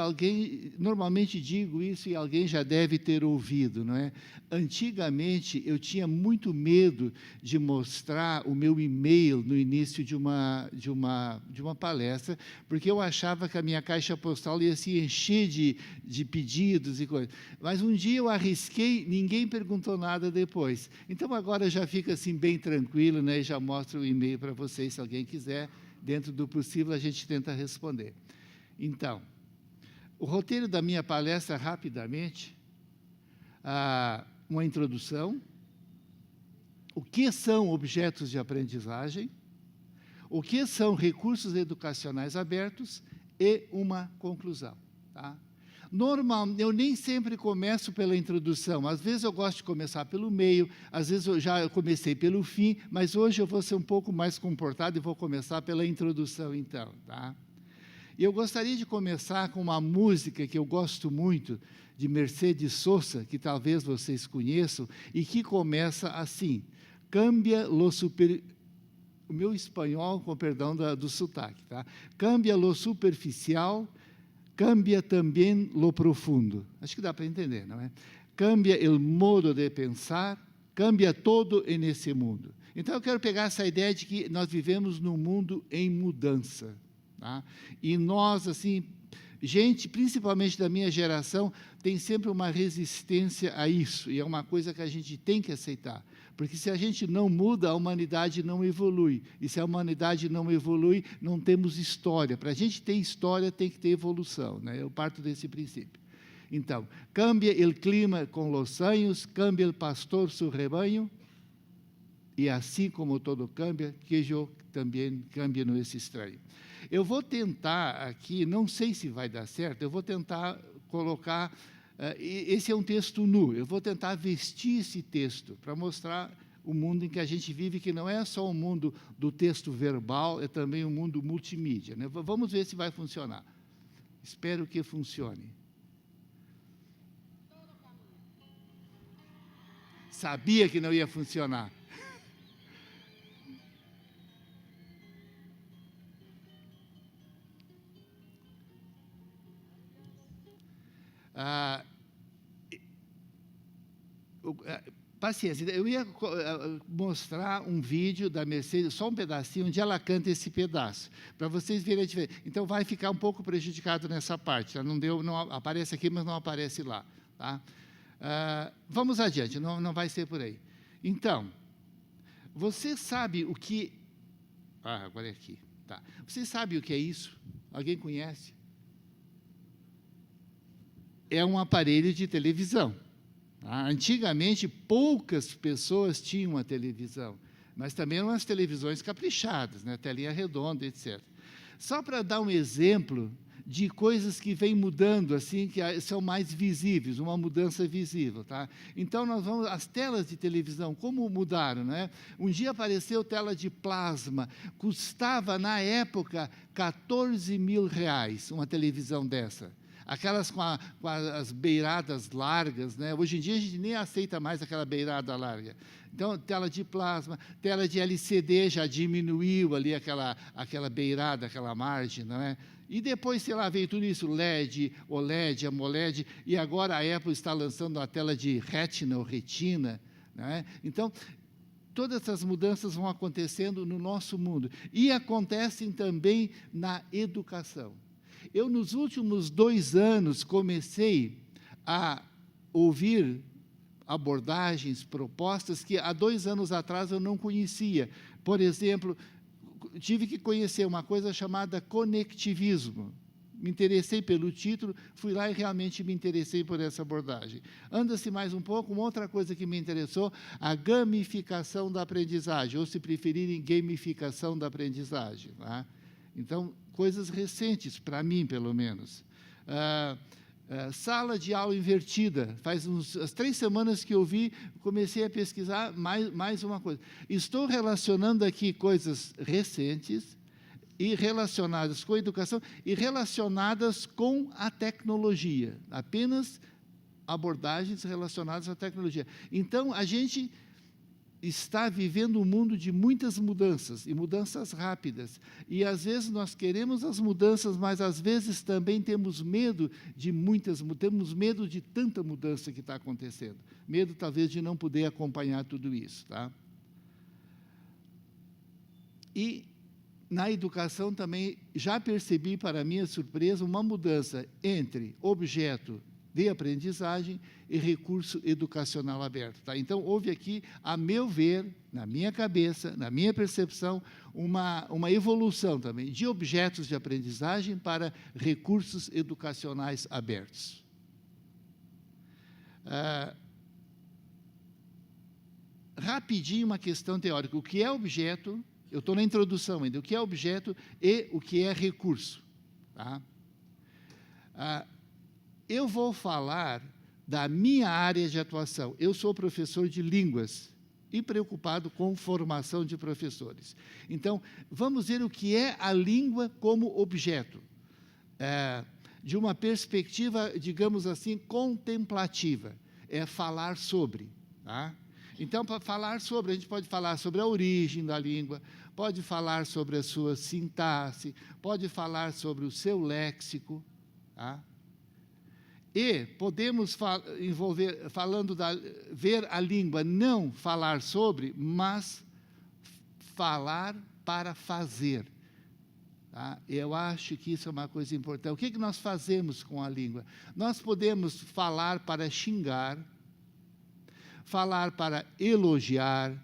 digo isso e alguém já deve ter ouvido, não é? Antigamente, eu tinha muito medo de mostrar o meu e-mail no início de uma palestra, porque eu achava que a minha caixa postal ia se encher de pedidos e coisas. Mas um dia eu arrisquei, ninguém perguntou nada depois. Então, agora já fica assim bem tranquilo, né? E já mostro o e-mail para vocês, se alguém quiser. Dentro do possível, a gente tenta responder. Então, o roteiro da minha palestra, rapidamente, uma introdução, o que são objetos de aprendizagem, o que são recursos educacionais abertos e uma conclusão. Tá? Eu nem sempre começo pela introdução, às vezes eu gosto de começar pelo meio, às vezes eu comecei pelo fim, mas hoje eu vou ser um pouco mais comportado e vou começar pela introdução, então. Tá? E eu gostaria de começar com uma música que eu gosto muito, de Mercedes Sosa, que talvez vocês conheçam, e que começa assim: Cambia lo super... O meu espanhol, com perdão do sotaque, tá? Cambia lo superficial, cambia também lo profundo. Acho que dá para entender, não é? Cambia el modo de pensar, cambia todo en esse mundo. Então, eu quero pegar essa ideia de que nós vivemos num mundo em mudança. Tá? E nós, assim, gente, principalmente da minha geração, tem sempre uma resistência a isso, e é uma coisa que a gente tem que aceitar, porque se a gente não muda, a humanidade não evolui, e se a humanidade não evolui, não temos história. Para a gente ter história, tem que ter evolução, né? Eu parto desse princípio. Então, cambia o clima com los años, cambia o pastor su rebanho, e assim como todo cambia, que eu também cambie no esse estranho. Eu vou tentar aqui, não sei se vai dar certo, eu vou tentar colocar, esse é um texto nu, eu vou tentar vestir esse texto para mostrar o mundo em que a gente vive, que não é só o mundo do texto verbal, é também um mundo multimídia, né? Vamos ver se vai funcionar. Espero que funcione. Sabia que não ia funcionar. Paciência, eu ia mostrar um vídeo da Mercedes, só um pedacinho, onde ela canta esse pedaço, para vocês verem a diferença. Então, vai ficar um pouco prejudicado nessa parte, tá? Não aparece aqui, mas não aparece lá. Tá? Vamos adiante, não vai ser por aí. Então, você sabe o que... agora é aqui. Tá. Você sabe o que é isso? Alguém conhece? É um aparelho de televisão. Tá? Antigamente, poucas pessoas tinham uma televisão, mas também eram as televisões caprichadas, né? Telinha redonda, etc. Só para dar um exemplo de coisas que vêm mudando, assim, que são mais visíveis, uma mudança visível. Tá? Então, as telas de televisão, como mudaram? Né? Um dia apareceu tela de plasma, custava, na época, R$14 mil, uma televisão dessa. aquelas com as beiradas largas, né? Hoje em dia a gente nem aceita mais aquela beirada larga. Então, tela de plasma, tela de LCD já diminuiu ali aquela beirada, aquela margem, não é? E depois, sei lá, veio tudo isso, LED, OLED, AMOLED, e agora a Apple está lançando a tela de retina ou retina, não é? Então, todas essas mudanças vão acontecendo no nosso mundo. E acontecem também na educação. Eu, nos últimos 2 anos, comecei a ouvir abordagens, propostas que há 2 anos atrás eu não conhecia. Por exemplo, tive que conhecer uma coisa chamada conectivismo. Me interessei pelo título, fui lá e realmente me interessei por essa abordagem. Anda-se mais um pouco, uma outra coisa que me interessou, a gamificação da aprendizagem, ou, se preferirem, gamificação da aprendizagem. Tá? Então, coisas recentes, para mim, pelo menos. Sala de aula invertida. Faz as 3 semanas que eu vi, comecei a pesquisar mais uma coisa. Estou relacionando aqui coisas recentes e relacionadas com a educação e relacionadas com a tecnologia. Apenas abordagens relacionadas à tecnologia. Então, a gente está vivendo um mundo de muitas mudanças, e mudanças rápidas. E, às vezes, nós queremos as mudanças, mas, às vezes, também temos medo temos medo de tanta mudança que está acontecendo. Medo, talvez, de não poder acompanhar tudo isso. Tá? E, na educação, também, já percebi, para minha surpresa, uma mudança entre objeto de aprendizagem e recurso educacional aberto. Tá? Então, houve aqui, a meu ver, na minha cabeça, na minha percepção, uma evolução também de objetos de aprendizagem para recursos educacionais abertos. Rapidinho, uma questão teórica. O que é objeto? Eu estou na introdução ainda. O que é objeto e o que é recurso? Tá? Eu vou falar da minha área de atuação. Eu sou professor de línguas e preocupado com formação de professores. Então, vamos ver o que é a língua como objeto, de uma perspectiva, digamos assim, contemplativa. É falar sobre. Tá? Então, para falar sobre, a gente pode falar sobre a origem da língua, pode falar sobre a sua sintaxe, pode falar sobre o seu léxico, tá? E podemos ver a língua, não falar sobre, mas falar para fazer. Tá? Eu acho que isso é uma coisa importante. O que nós fazemos com a língua? Nós podemos falar para xingar, falar para elogiar,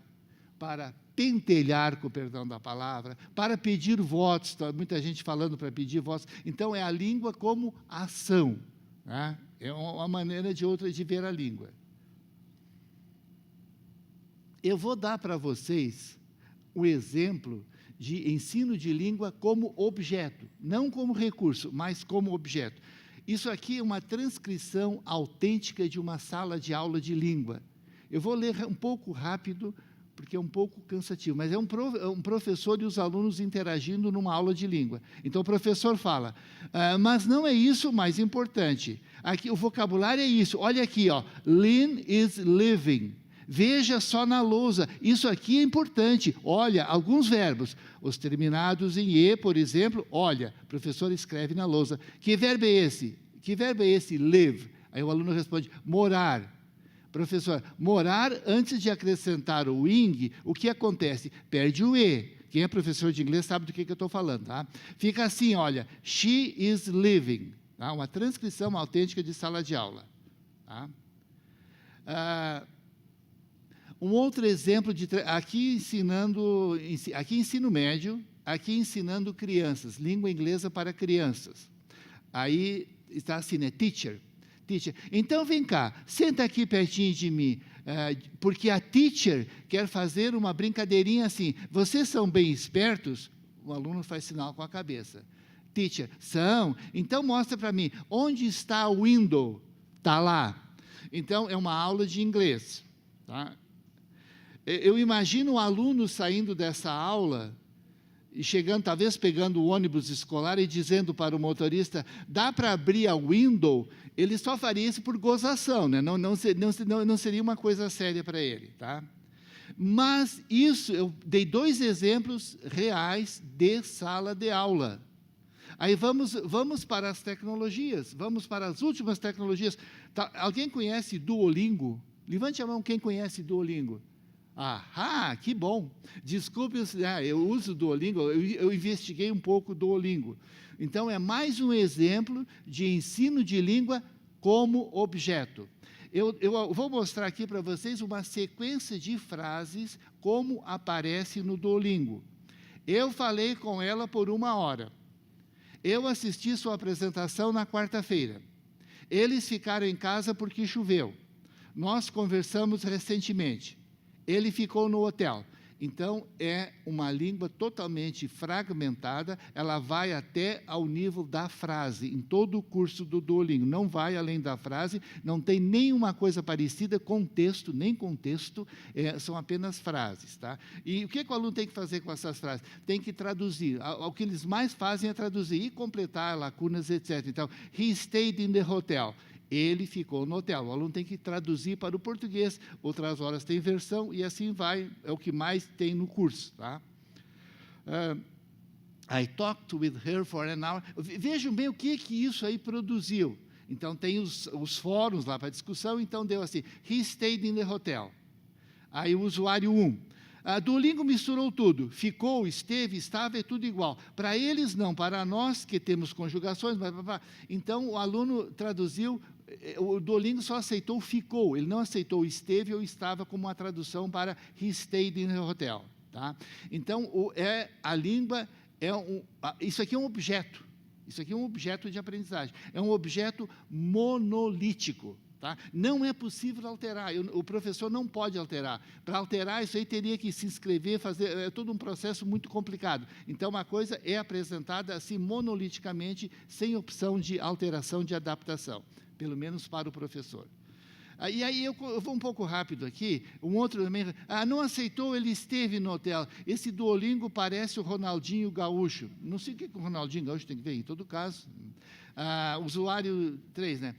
para pentelhar, com o perdão da palavra, para pedir votos, tá? Muita gente falando para pedir votos. Então, é a língua como ação. Tá? É uma maneira de ver a língua. Eu vou dar para vocês o exemplo de ensino de língua como objeto, não como recurso, mas como objeto. Isso aqui é uma transcrição autêntica de uma sala de aula de língua. Eu vou ler um pouco rápido, porque é um pouco cansativo, mas é um professor e os alunos interagindo numa aula de língua. Então, o professor fala, mas não é isso o mais importante. Aqui, o vocabulário é isso. Olha aqui, ó, lean is living. Veja só na lousa, isso aqui é importante. Olha, alguns verbos, os terminados em E, por exemplo, olha, o professor escreve na lousa. Que verbo é esse? Que verbo é esse, live? Aí o aluno responde, morar. Professor, morar, antes de acrescentar o ing, o que acontece? Perde o E. Quem é professor de inglês sabe do que eu estou falando, tá? Fica assim, olha, she is living. Tá? Uma transcrição autêntica de sala de aula. Tá? Um outro exemplo, aqui ensino médio, aqui ensinando crianças, língua inglesa para crianças. Aí está assim, né, teacher. Então, vem cá, senta aqui pertinho de mim, porque a teacher quer fazer uma brincadeirinha assim. Vocês são bem espertos? O aluno faz sinal com a cabeça. Teacher, são? Então, mostra para mim, onde está o window? Está lá. Então, é uma aula de inglês. Tá? Eu imagino o aluno saindo dessa aula chegando, talvez pegando o ônibus escolar e dizendo para o motorista, dá para abrir a window, ele só faria isso por gozação, né? Não seria uma coisa séria para ele. Tá? Mas isso, eu dei 2 exemplos reais de sala de aula. Aí vamos para as tecnologias, vamos para as últimas tecnologias. Tá, alguém conhece Duolingo? Levante a mão quem conhece Duolingo. Ah, que bom. Desculpe, eu uso Duolingo, eu investiguei um pouco Duolingo. Então, é mais um exemplo de ensino de língua como objeto. Eu vou mostrar aqui para vocês uma sequência de frases como aparece no Duolingo. Eu falei com ela por 1 hora. Eu assisti sua apresentação na quarta-feira. Eles ficaram em casa porque choveu. Nós conversamos recentemente. Ele ficou no hotel. Então, é uma língua totalmente fragmentada, ela vai até ao nível da frase, em todo o curso do Duolingo, não vai além da frase, não tem nenhuma coisa parecida com texto, nem com texto, são apenas frases. Tá? E o que o aluno tem que fazer com essas frases? Tem que traduzir, o que eles mais fazem é traduzir e completar lacunas, etc. Então, he stayed in the hotel. Ele ficou no hotel. O aluno tem que traduzir para o português, outras horas tem versão, e assim vai, é o que mais tem no curso. Tá? I talked with her for an hour. Vejam bem o que isso aí produziu. Então, tem os fóruns lá para discussão, então deu assim, he stayed in the hotel. Aí o usuário 1. Duolingo misturou tudo, ficou, esteve, estava, é tudo igual. Para eles não, para nós que temos conjugações, então o aluno traduziu, o Duolingo só aceitou ficou, ele não aceitou esteve ou estava como uma tradução para he stayed in the hotel. Tá? Então, a língua, isso aqui é um objeto, isso aqui é um objeto de aprendizagem, é um objeto monolítico. Tá? Não é possível alterar, o professor não pode alterar. Para alterar, isso aí teria que se inscrever, fazer, é todo um processo muito complicado. Então, uma coisa é apresentada assim, monoliticamente, sem opção de alteração, de adaptação, pelo menos para o professor. E aí, eu vou um pouco rápido aqui, um outro também, não aceitou, ele esteve no hotel. Esse Duolingo parece o Ronaldinho Gaúcho. Não sei o que o Ronaldinho Gaúcho tem que ver, em todo caso. Usuário 3, né?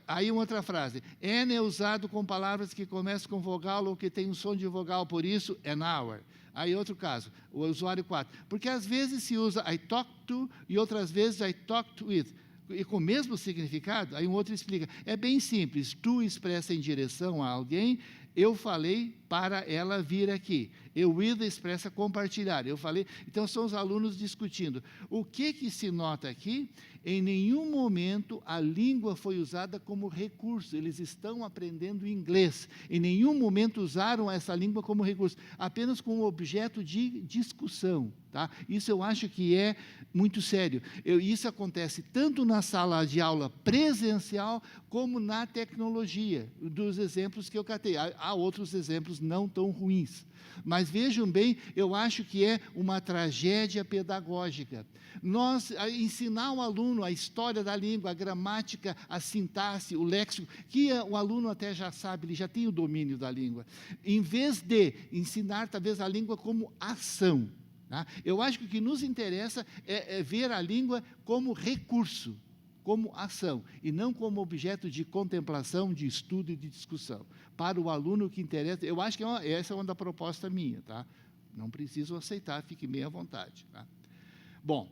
Aí uma outra frase, N é usado com palavras que começam com vogal ou que tem um som de vogal, por isso, an hour. Aí outro caso, o usuário 4, porque às vezes se usa I talk to e outras vezes I talked with, e com o mesmo significado, aí um outro explica, é bem simples, tu expressa em direção a alguém, eu falei para ela vir aqui. With expressa compartilhar. Eu falei, então são os alunos discutindo. O que se nota aqui? Em nenhum momento a língua foi usada como recurso. Eles estão aprendendo inglês. Em nenhum momento usaram essa língua como recurso, apenas como objeto de discussão. Tá? Isso eu acho que é muito sério. Isso acontece tanto na sala de aula presencial, como na tecnologia, dos exemplos que eu catei. Há outros exemplos não tão ruins. Mas vejam bem, eu acho que é uma tragédia pedagógica. Ensinar o aluno a história da língua, a gramática, a sintaxe, o léxico, que o aluno até já sabe, ele já tem o domínio da língua. Em vez de ensinar, talvez, a língua como ação. Tá? Eu acho que o que nos interessa é ver a língua como recurso, como ação, e não como objeto de contemplação, de estudo e de discussão. Para o aluno, o que interessa, eu acho que essa é uma da proposta minha, tá? Não preciso aceitar, fique bem à vontade. Tá? Bom,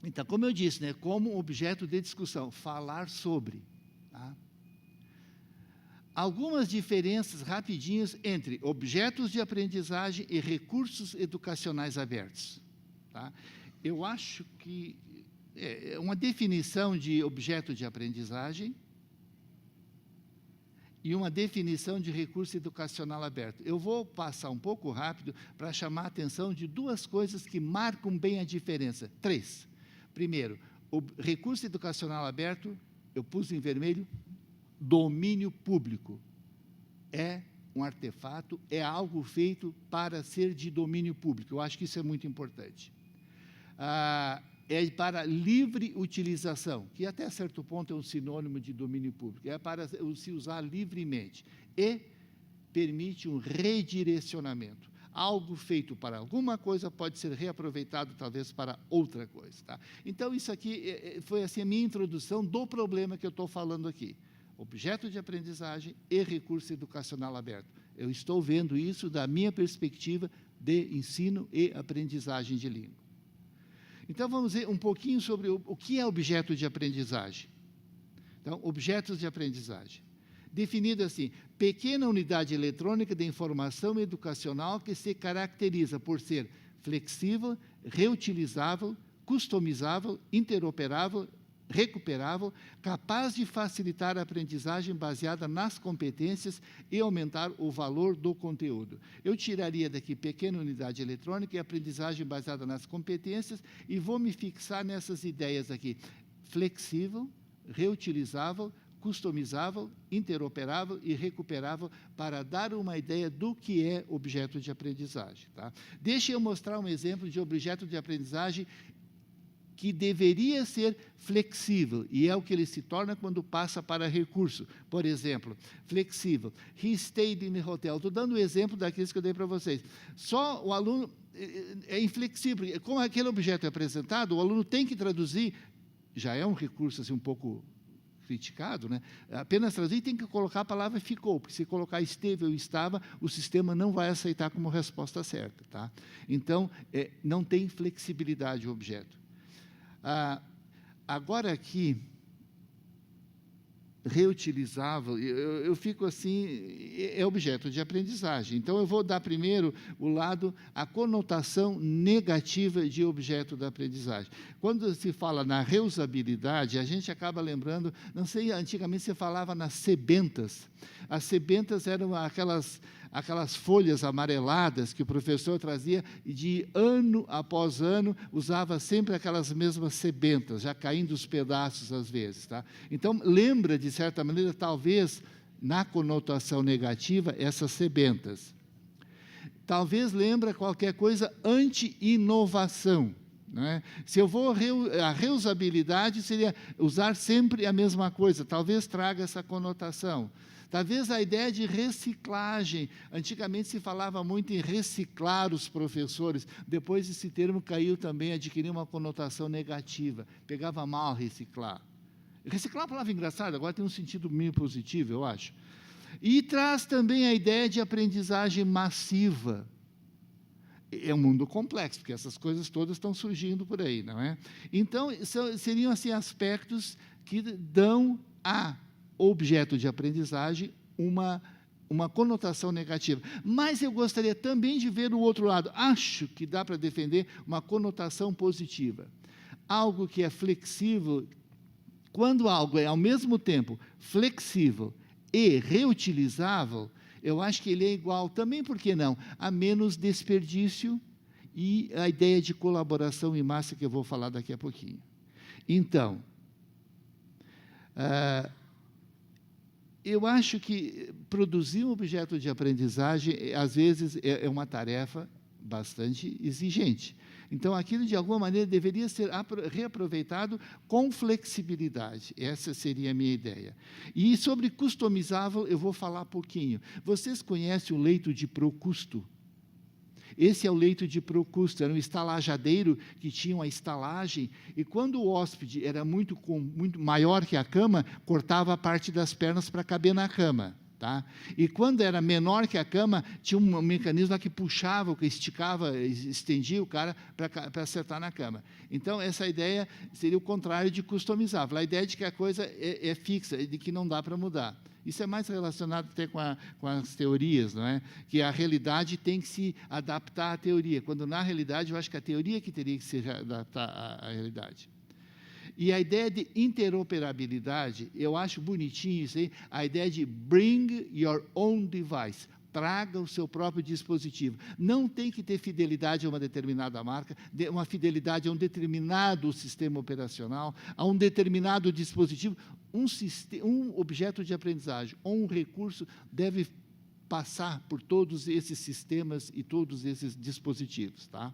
então, como eu disse, né, como objeto de discussão, falar sobre. Tá? Algumas diferenças rapidinhas entre objetos de aprendizagem e recursos educacionais abertos. Tá? Eu acho que uma definição de objeto de aprendizagem e uma definição de recurso educacional aberto. Eu vou passar um pouco rápido para chamar a atenção de 2 coisas que marcam bem a diferença. 3. Primeiro, o recurso educacional aberto, eu pus em vermelho, domínio público. É um artefato, é algo feito para ser de domínio público. Eu acho que isso é muito importante. É para livre utilização, que até certo ponto é um sinônimo de domínio público, é para se usar livremente, e permite um redirecionamento. Algo feito para alguma coisa pode ser reaproveitado, talvez, para outra coisa. Tá? Então, isso aqui foi assim, a minha introdução do problema que eu estou falando aqui. Objeto de aprendizagem e recurso educacional aberto. Eu estou vendo isso da minha perspectiva de ensino e aprendizagem de língua. Então, vamos ver um pouquinho sobre o que é objeto de aprendizagem. Então, objetos de aprendizagem. Definido assim, pequena unidade eletrônica de informação educacional que se caracteriza por ser flexível, reutilizável, customizável, interoperável, recuperável, capaz de facilitar a aprendizagem baseada nas competências e aumentar o valor do conteúdo. Eu tiraria daqui pequena unidade eletrônica e aprendizagem baseada nas competências e vou me fixar nessas ideias aqui. Flexível, reutilizável, customizável, interoperável e recuperável para dar uma ideia do que é objeto de aprendizagem. Tá? Deixa eu mostrar um exemplo de objeto de aprendizagem que deveria ser flexível, e é o que ele se torna quando passa para recurso. Por exemplo, flexível. He stayed in the hotel. Estou dando o exemplo daqueles que eu dei para vocês. Só o aluno é inflexível. Como aquele objeto é apresentado, o aluno tem que traduzir, já é um recurso assim, um pouco criticado, né? Apenas traduzir, tem que colocar a palavra ficou, porque se colocar esteve ou estava, o sistema não vai aceitar como resposta certa. Tá? Então, não tem flexibilidade o objeto. Agora aqui, reutilizável, eu fico assim, é objeto de aprendizagem. Então, eu vou dar primeiro a conotação negativa de objeto da aprendizagem. Quando se fala na reusabilidade, a gente acaba lembrando, não sei, antigamente se falava nas sebentas. As sebentas eram aquelas folhas amareladas que o professor trazia e de ano após ano usava sempre aquelas mesmas sebentas, já caindo os pedaços às vezes. Tá? Então, lembra, de certa maneira, talvez, na conotação negativa, essas sebentas. Talvez lembra qualquer coisa anti-inovação. Né? Se eu vou, a reusabilidade seria usar sempre a mesma coisa, talvez traga essa conotação. Talvez a ideia de reciclagem, antigamente se falava muito em reciclar os professores, depois esse termo caiu também, adquiriu uma conotação negativa, pegava mal reciclar. Reciclar é uma palavra engraçada, agora tem um sentido meio positivo, eu acho. E traz também a ideia de aprendizagem massiva. É um mundo complexo, porque essas coisas todas estão surgindo por aí, não é? Então, seriam assim aspectos que dão a objeto de aprendizagem uma conotação negativa. Mas eu gostaria também de ver o outro lado. Acho que dá para defender uma conotação positiva. Algo que é flexível, quando algo é, ao mesmo tempo, flexível e reutilizável, eu acho que ele é igual, também, por que não, a menos desperdício e a ideia de colaboração em massa que eu vou falar daqui a pouquinho. Então, eu acho que produzir um objeto de aprendizagem, às vezes, é uma tarefa bastante exigente. Então, aquilo, de alguma maneira, deveria ser reaproveitado com flexibilidade. Essa seria a minha ideia. E sobre customizável, eu vou falar pouquinho. Vocês conhecem o leito de Procusto? Esse é o leito de Procusto, era um estalajadeiro que tinha uma estalagem, e quando o hóspede era muito maior que a cama, cortava a parte das pernas para caber na cama. Tá? E quando era menor que a cama, tinha um mecanismo lá que puxava, que esticava, estendia o cara para acertar na cama. Então, essa ideia seria o contrário de customizável. A ideia de que a coisa é fixa, de que não dá para mudar. Isso é mais relacionado até com as teorias, não é? Que a realidade tem que se adaptar à teoria, quando, na realidade, eu acho que a teoria que teria que se adaptar à realidade. E a ideia de interoperabilidade, eu acho bonitinho isso aí, a ideia de bring your own device, traga o seu próprio dispositivo. Não tem que ter fidelidade a uma determinada marca, uma fidelidade a um determinado sistema operacional, a um determinado dispositivo. Um objeto de aprendizagem ou um recurso deve passar por todos esses sistemas e todos esses dispositivos. Tá?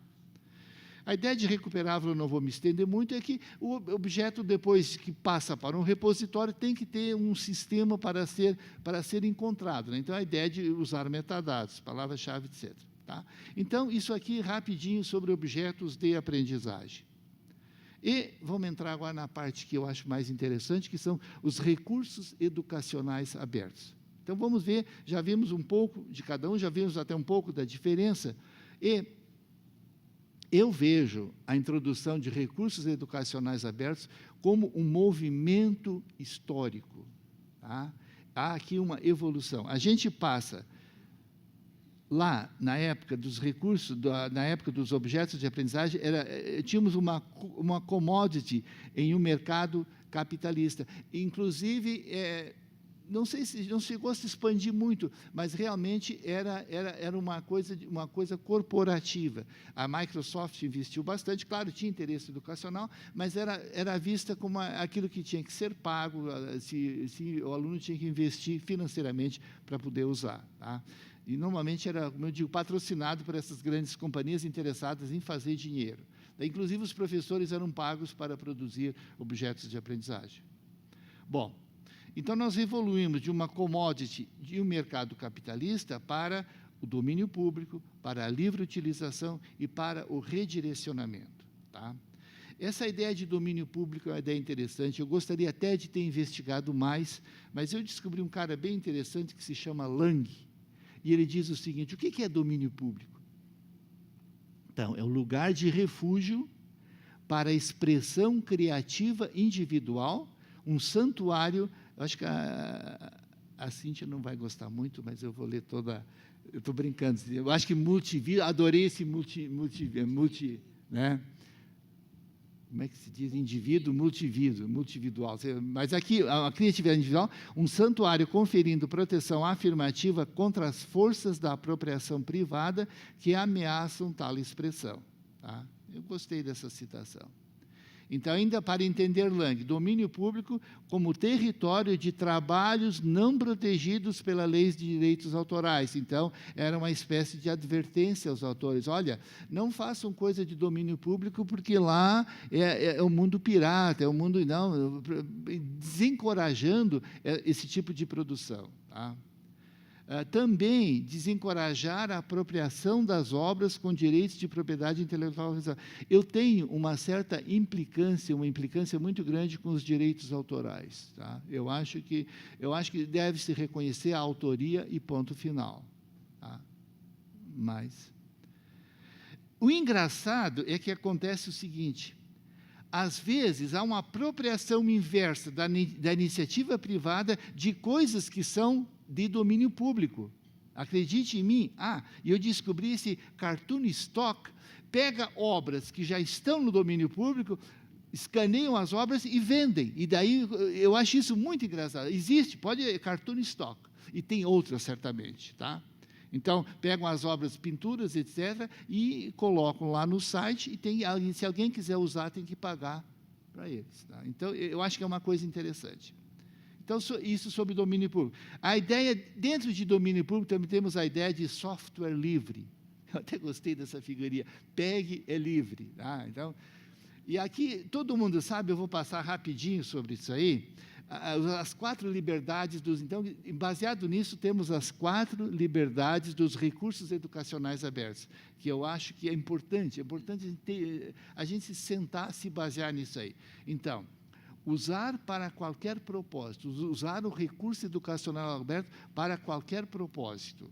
A ideia de recuperável, eu não vou me estender muito, é que o objeto, depois que passa para um repositório, tem que ter um sistema para ser encontrado. Né? Então, a ideia de usar metadados, palavra-chave, etc. Tá? Então, isso aqui rapidinho sobre objetos de aprendizagem. E vamos entrar agora na parte que eu acho mais interessante, que são os recursos educacionais abertos. Então, vamos ver, já vimos um pouco de cada um, já vimos até um pouco da diferença, e eu vejo a introdução de recursos educacionais abertos como um movimento histórico. Tá? Há aqui uma evolução. A gente passa, lá, na época dos recursos, na época dos objetos de aprendizagem, tínhamos uma commodity em um mercado capitalista. Inclusive, não sei se não chegou a se expandir muito, mas realmente era uma coisa corporativa. A Microsoft investiu bastante, claro, tinha interesse educacional, mas era vista como aquilo que tinha que ser pago, se o aluno tinha que investir financeiramente para poder usar. Tá? E, normalmente, era, como eu digo, patrocinado por essas grandes companhias interessadas em fazer dinheiro. Daí, inclusive, os professores eram pagos para produzir objetos de aprendizagem. Bom, então, nós evoluímos de uma commodity, de um mercado capitalista, para o domínio público, para a livre utilização e para o redirecionamento. Tá? Essa ideia de domínio público é uma ideia interessante. Eu gostaria até de ter investigado mais, mas eu descobri um cara bem interessante que se chama Lang, e ele diz o seguinte: o que é domínio público? Então, é um lugar de refúgio para a expressão criativa individual, um santuário. Eu acho que a Cíntia não vai gostar muito, mas eu vou ler toda. Eu estou brincando. Eu acho que adorei esse né? Como é que se diz? Multividual. Mas aqui, a criatividade individual, um santuário conferindo proteção afirmativa contra as forças da apropriação privada que ameaçam tal expressão. Tá? Eu gostei dessa citação. Então, ainda para entender Lang, domínio público como território de trabalhos não protegidos pela lei de direitos autorais. Então, era uma espécie de advertência aos autores. Olha, não façam coisa de domínio público, porque lá é o mundo pirata, é o mundo... Não, desencorajando esse tipo de produção. Tá? Também desencorajar a apropriação das obras com direitos de propriedade intelectual. Eu tenho uma certa implicância, uma implicância muito grande com os direitos autorais. Tá? Eu acho que deve-se reconhecer a autoria e ponto final. Tá? Mas o engraçado é que acontece o seguinte: às vezes há uma apropriação inversa da iniciativa privada de coisas que são de domínio público. Acredite em mim. E eu descobri esse Cartoon Stock, pega obras que já estão no domínio público, escaneiam as obras e vendem. E daí, eu acho isso muito engraçado. Existe, pode Cartoon Stock, e tem outras, certamente. Tá? Então, pegam as obras, pinturas, etc., e colocam lá no site, e se alguém quiser usar, tem que pagar para eles. Tá? Então, eu acho que é uma coisa interessante. Então, isso sobre domínio público. A ideia, dentro de domínio público, também temos a ideia de software livre. Eu até gostei dessa figurinha. PEG é livre. Tá? Então, e aqui, todo mundo sabe, eu vou passar rapidinho sobre isso aí, as 4 liberdades dos... Então, baseado nisso, temos as 4 liberdades dos recursos educacionais abertos, que eu acho que é importante a gente se sentar, se basear nisso aí. Então, usar para qualquer propósito, usar o recurso educacional aberto para qualquer propósito,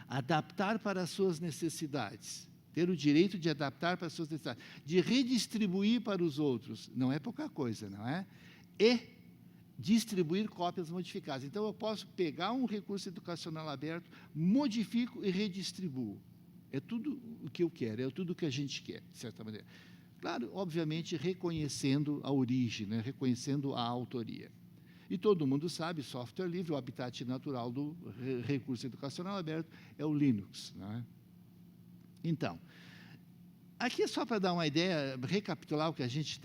adaptar para as suas necessidades, ter o direito de adaptar para as suas necessidades, de redistribuir para os outros, não é pouca coisa, não é? E distribuir cópias modificadas. Então, eu posso pegar um recurso educacional aberto, modifico e redistribuo. É tudo o que eu quero, é tudo o que a gente quer, de certa maneira. Claro, obviamente, reconhecendo a origem, né? Reconhecendo a autoria. E todo mundo sabe, software livre, o habitat natural do recurso educacional aberto é o Linux. Não é? Então, aqui é só para dar uma ideia, recapitular o que a gente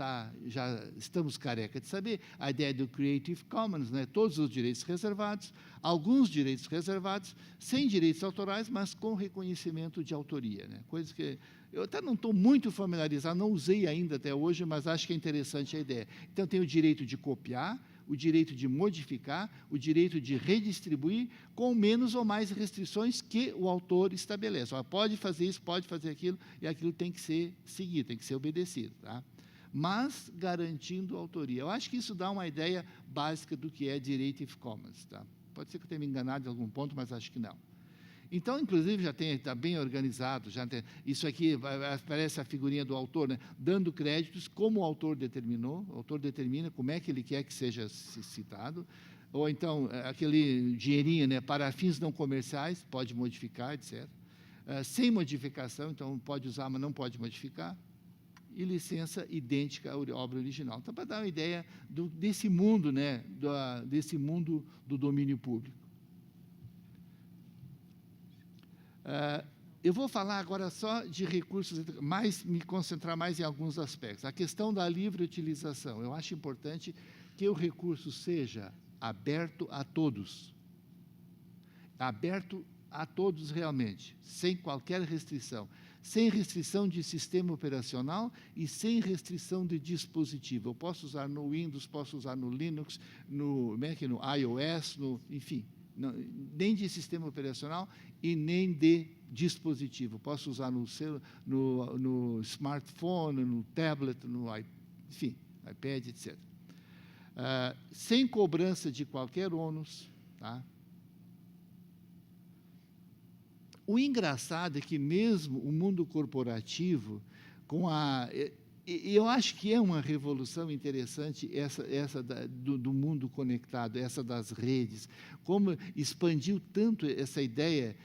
já estamos careca de saber, a ideia do Creative Commons, né? Todos os direitos reservados, alguns direitos reservados, sem direitos autorais, mas com reconhecimento de autoria. Né? Coisas que eu até não estou muito familiarizado, não usei ainda até hoje, mas acho que é interessante a ideia. Então, tem o direito de copiar, o direito de modificar, o direito de redistribuir, com menos ou mais restrições que o autor estabelece. Pode fazer isso, pode fazer aquilo, e aquilo tem que ser seguido, tem que ser obedecido, tá? Mas garantindo a autoria. Eu acho que isso dá uma ideia básica do que é Creative Commons. Tá? Pode ser que eu tenha me enganado em algum ponto, mas acho que não. Então, inclusive, está bem organizado. Isso aqui aparece a figurinha do autor, né? Dando créditos como o autor determinou. O autor determina como é que ele quer que seja citado. Ou então, aquele dinheirinho, né? Para fins não comerciais, pode modificar, etc. Sem modificação, então pode usar, mas não pode modificar. E licença idêntica à obra original. Então, para dar uma ideia desse mundo, né, desse mundo do domínio público. Eu vou falar agora só de recursos, me concentrar mais em alguns aspectos. A questão da livre utilização. Eu acho importante que o recurso seja aberto a todos. Aberto a todos realmente, sem qualquer restrição. Sem restrição de sistema operacional e sem restrição de dispositivo. Eu posso usar no Windows, posso usar no Linux, no iOS, enfim, nem de sistema operacional e nem de dispositivo. Posso usar no smartphone, no tablet, enfim, iPad, etc. Sem cobrança de qualquer ônus, tá? O engraçado é que mesmo o mundo corporativo, eu acho que é uma revolução interessante essa do mundo conectado, essa das redes, como expandiu tanto essa ideia,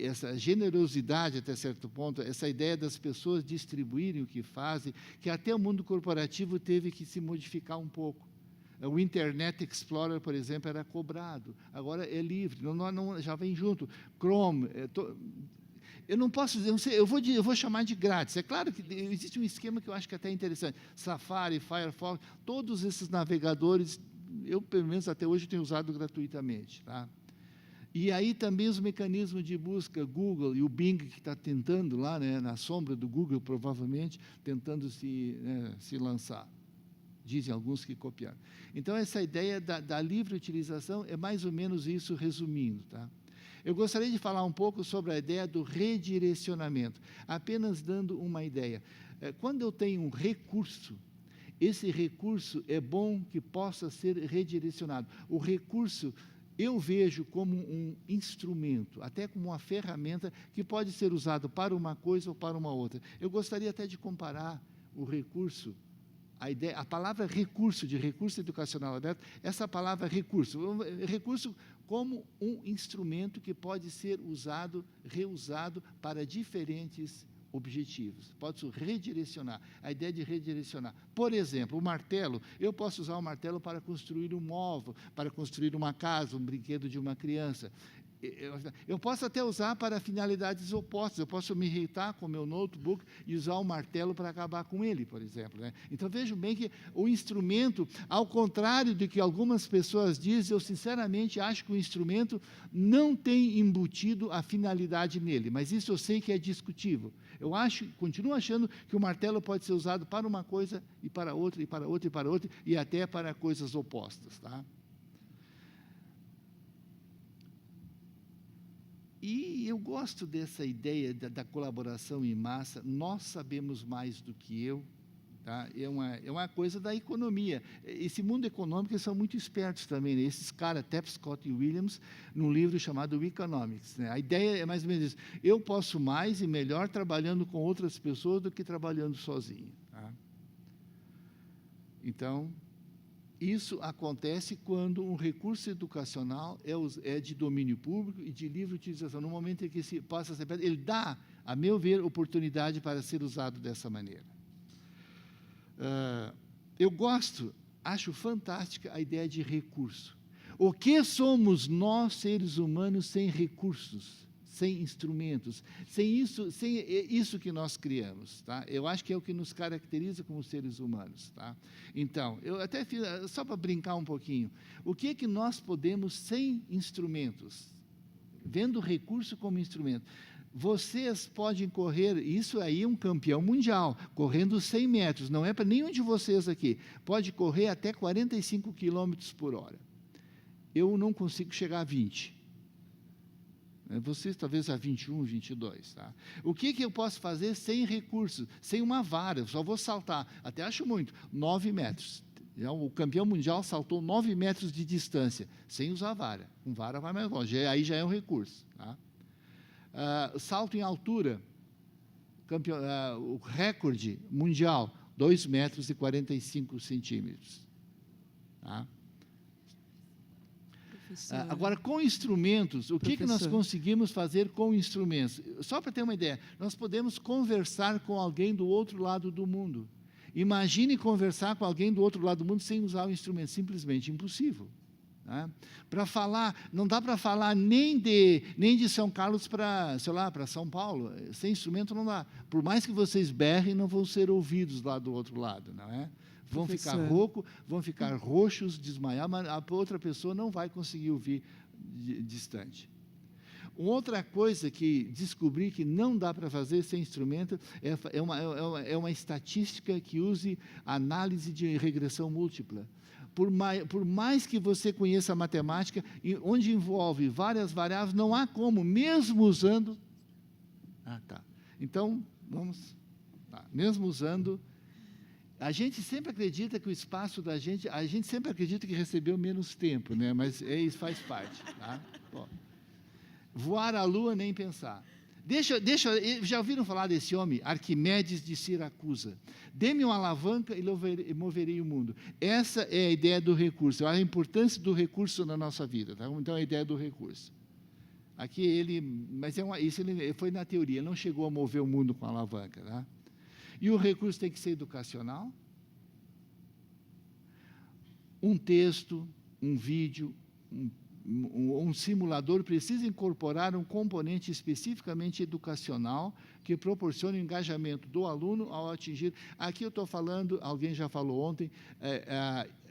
essa generosidade até certo ponto, essa ideia das pessoas distribuírem o que fazem, que até o mundo corporativo teve que se modificar um pouco. O Internet Explorer, por exemplo, era cobrado, agora é livre, já vem junto. Chrome, eu não posso dizer, eu vou chamar de grátis. É claro que existe um esquema que eu acho que até é interessante. Safari, Firefox, todos esses navegadores, eu pelo menos até hoje tenho usado gratuitamente. Tá? E aí também os mecanismos de busca, Google e o Bing, que está tentando lá, né, na sombra do Google, provavelmente, tentando se lançar. Dizem alguns que copiaram. Então, essa ideia da livre utilização é mais ou menos isso, resumindo. Tá? Eu gostaria de falar um pouco sobre a ideia do redirecionamento, apenas dando uma ideia. Quando eu tenho um recurso, esse recurso é bom que possa ser redirecionado. O recurso eu vejo como um instrumento, até como uma ferramenta que pode ser usado para uma coisa ou para uma outra. Eu gostaria até de comparar o recurso, a palavra recurso, de recurso educacional aberto, essa palavra recurso como um instrumento que pode ser usado, reusado para diferentes objetivos. Pode redirecionar, a ideia de redirecionar. Por exemplo, o martelo, eu posso usar o martelo para construir um móvel, para construir uma casa, um brinquedo de uma criança. Eu posso até usar para finalidades opostas. Eu posso me irritar com o meu notebook e usar o martelo para acabar com ele, por exemplo. Né? Então, vejam bem que o instrumento, ao contrário do que algumas pessoas dizem, eu sinceramente acho que o instrumento não tem embutido a finalidade nele, mas isso eu sei que é discutível. Eu continuo achando que o martelo pode ser usado para uma coisa e para outra, e para outra, e para outra, e até para coisas opostas. Tá? E eu gosto dessa ideia da colaboração em massa. Nós sabemos mais do que eu. Tá? É uma coisa da economia. Esse mundo econômico, eles são muito espertos também. Né? Esses caras, Tapscott e Williams, num livro chamado Economics. Né? A ideia é mais ou menos isso. Eu posso mais e melhor trabalhando com outras pessoas do que trabalhando sozinho. Tá? Então, isso acontece quando um recurso educacional é de domínio público e de livre utilização. No momento em que se possa ser, ele dá, a meu ver, oportunidade para ser usado dessa maneira. Eu acho fantástica a ideia de recurso. O que somos nós, seres humanos, sem recursos, sem instrumentos, sem isso que nós criamos, tá? Eu acho que é o que nos caracteriza como seres humanos, tá? Então, eu até fiz, só para brincar um pouquinho, o que é que nós podemos sem instrumentos? Vendo o recurso como instrumento. vocês podem correr, isso aí é um campeão mundial, correndo 100 metros, não é para nenhum de vocês aqui, pode correr até 45 quilômetros por hora. Eu não consigo chegar a 20. Vocês talvez a 21, 22. Tá? O que eu posso fazer sem recursos, sem uma vara? Eu só vou saltar, até acho muito, 9 metros. O campeão mundial saltou 9 metros de distância, sem usar vara. Com vara vai mais longe, aí já é um recurso. Tá? Salto em altura, o recorde mundial, 2 metros e 45 centímetros. Tá? Agora, com instrumentos, o que nós conseguimos fazer com instrumentos? Só para ter uma ideia, nós podemos conversar com alguém do outro lado do mundo. Imagine conversar com alguém do outro lado do mundo sem usar o instrumento, simplesmente impossível. Né? Para falar, não dá para falar nem de São Carlos para, sei lá, para São Paulo, sem instrumento não dá. Por mais que vocês berrem, não vão ser ouvidos lá do outro lado, não é? Vão ficar roucos, vão ficar roxos, desmaiar, mas a outra pessoa não vai conseguir ouvir distante. Uma outra coisa que descobri que não dá para fazer sem instrumento é uma estatística que use análise de regressão múltipla. Por mais que você conheça a matemática, onde envolve várias variáveis, não há como, mesmo usando... Então, vamos... mesmo usando... A gente sempre acredita que o espaço da gente... A gente sempre acredita que recebeu menos tempo, né? Mas isso faz parte. Tá? Bom, voar à Lua, nem pensar. Já ouviram falar desse homem? Arquimedes de Siracusa. Dê-me uma alavanca e moverei o mundo. Essa é a ideia do recurso, a importância do recurso na nossa vida. Tá? Então, a ideia do recurso. Aqui mas isso ele foi na teoria, ele não chegou a mover o mundo com a alavanca. Tá? E o recurso tem que ser educacional. Um texto, um vídeo, um simulador precisa incorporar um componente especificamente educacional que proporcione o engajamento do aluno ao atingir. Aqui eu estou falando, alguém já falou ontem,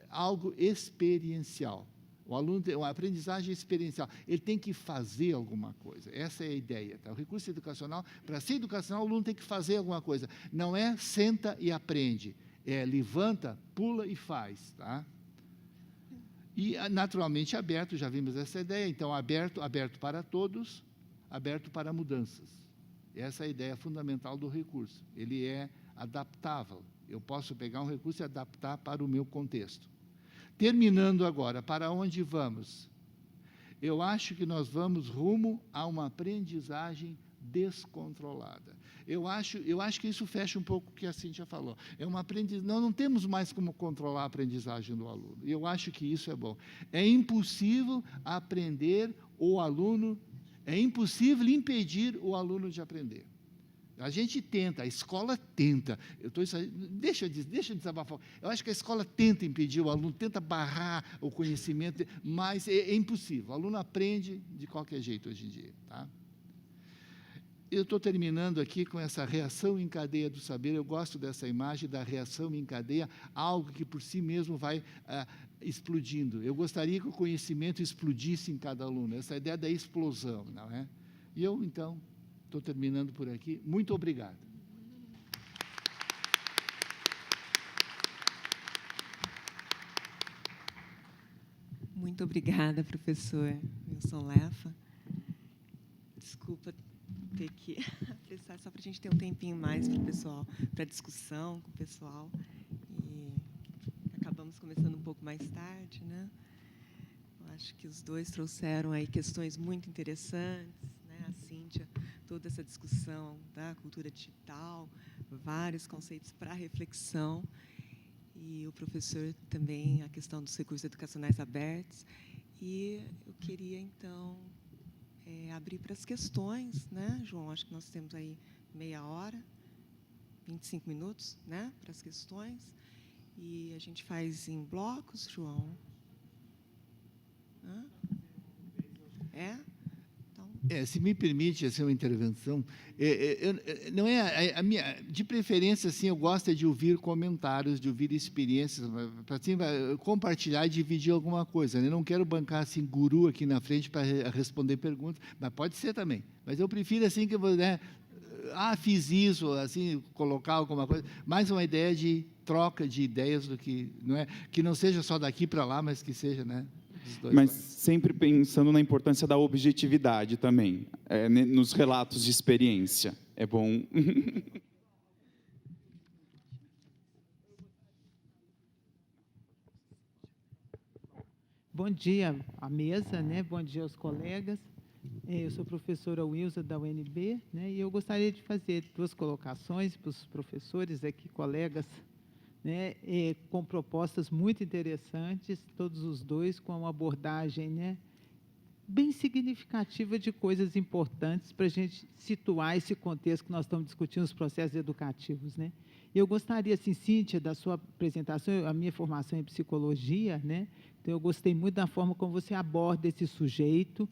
algo experiencial. O aluno tem uma aprendizagem experiencial, ele tem que fazer alguma coisa, essa é a ideia. Tá? O recurso educacional, para ser educacional, o aluno tem que fazer alguma coisa, não é senta e aprende, é levanta, pula e faz. Tá? E, naturalmente, aberto, já vimos essa ideia, então, aberto para todos, aberto para mudanças. Essa é a ideia fundamental do recurso, ele é adaptável, eu posso pegar um recurso e adaptar para o meu contexto. Terminando agora, para onde vamos? Eu acho que nós vamos rumo a uma aprendizagem descontrolada. Eu acho que isso fecha um pouco o que a Cíntia falou. É uma aprendizagem, não temos mais como controlar a aprendizagem do aluno. Eu acho que isso é bom. É impossível aprender o aluno, é impossível impedir o aluno de aprender. A gente tenta, a escola tenta. Deixa eu desabafar. Eu acho que a escola tenta impedir o aluno, tenta barrar o conhecimento, mas é impossível. O aluno aprende de qualquer jeito hoje em dia. Tá? Eu estou terminando aqui com essa reação em cadeia do saber. Eu gosto dessa imagem da reação em cadeia, algo que por si mesmo vai explodindo. Eu gostaria que o conhecimento explodisse em cada aluno, essa ideia da explosão. Não é? E eu, então... Estou terminando por aqui. Muito obrigado. Muito obrigada, professor Wilson Lefa. Desculpa ter que apressar, só para a gente ter um tempinho mais para o pessoal, para discussão com o pessoal. E acabamos começando um pouco mais tarde, né? Eu acho que os dois trouxeram aí questões muito interessantes, né? A Cíntia, toda essa discussão da cultura digital, vários conceitos para reflexão, e o professor também a questão dos recursos educacionais abertos. E eu queria, então, abrir para as questões, né, João? Acho que nós temos aí meia hora, 25 minutos, né, para as questões, e a gente faz em blocos, João? Então... Se me permite uma intervenção, não é a minha, de preferência, assim, eu gosto de ouvir comentários, de ouvir experiências, para assim, compartilhar e dividir alguma coisa. Eu não quero bancar assim guru aqui na frente para responder perguntas, mas pode ser também. Mas eu prefiro assim que fiz isso, assim, colocar alguma coisa, mais uma ideia de troca de ideias do que não seja só daqui para lá, mas que seja, Mas sempre pensando na importância da objetividade também, nos relatos de experiência. É bom. Bom dia à mesa, bom dia aos colegas. Eu sou professora Wilza, da UNB, e eu gostaria de fazer 2 colocações para os professores aqui, colegas, com propostas muito interessantes, todos os 2 com uma abordagem bem significativa de coisas importantes para a gente situar esse contexto que nós estamos discutindo, os processos educativos. Eu gostaria, assim, Cíntia, da sua apresentação, a minha formação em psicologia, então eu gostei muito da forma como você aborda esse sujeito,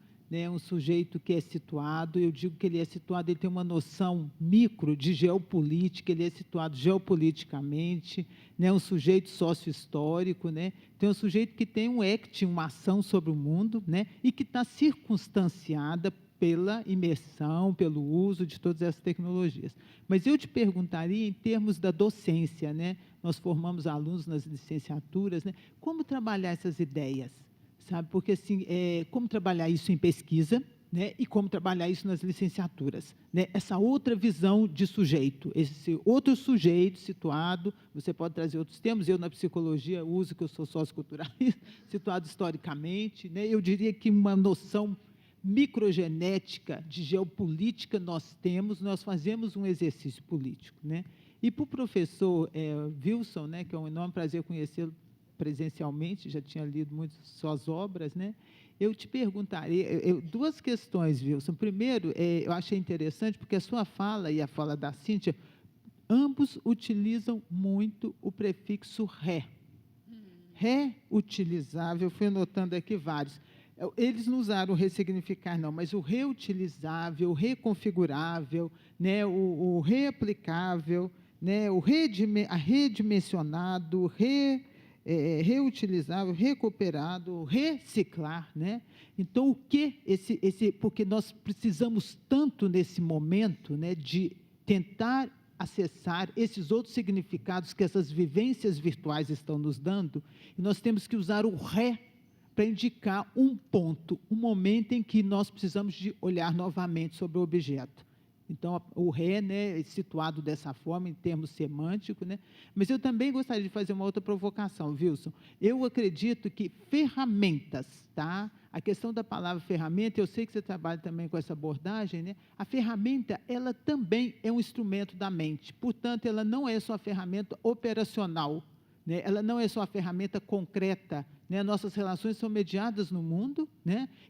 um sujeito que é situado, eu digo que ele é situado, ele tem uma noção micro de geopolítica, ele é situado geopoliticamente, um sujeito sócio-histórico, tem um sujeito que tem um act, uma ação sobre o mundo, e que está circunstanciada pela imersão, pelo uso de todas essas tecnologias. Mas eu te perguntaria, em termos da docência, nós formamos alunos nas licenciaturas, como trabalhar essas ideias? Sabe? Porque, assim, como trabalhar isso em pesquisa, e como trabalhar isso nas licenciaturas. Essa outra visão de sujeito, esse outro sujeito situado, você pode trazer outros termos, eu na psicologia uso, que eu sou socioculturalista, situado historicamente, eu diria que uma noção microgenética de geopolítica nós temos, nós fazemos um exercício político. E para o professor Wilson, que é um enorme prazer conhecê-lo presencialmente, já tinha lido muitas suas obras, eu te perguntaria, 2 questões, Wilson. Primeiro, eu achei interessante, porque a sua fala e a fala da Cíntia, ambos utilizam muito o prefixo ré. Reutilizável, fui anotando aqui vários. Eles não usaram o ressignificar, não, mas o reutilizável, o reconfigurável, o reaplicável, o redimensionado, reutilizável, recuperado, reciclar, Então, o que porque nós precisamos tanto nesse momento, de tentar acessar esses outros significados que essas vivências virtuais estão nos dando, e nós temos que usar o ré para indicar um ponto, um momento em que nós precisamos de olhar novamente sobre o objeto. Então, o ré, é situado dessa forma, em termos semânticos, mas eu também gostaria de fazer uma outra provocação, Wilson. Eu acredito que ferramentas, a questão da palavra ferramenta, eu sei que você trabalha também com essa abordagem, a ferramenta, ela também é um instrumento da mente, portanto, ela não é só a ferramenta operacional, ela não é só a ferramenta concreta, nossas relações são mediadas no mundo,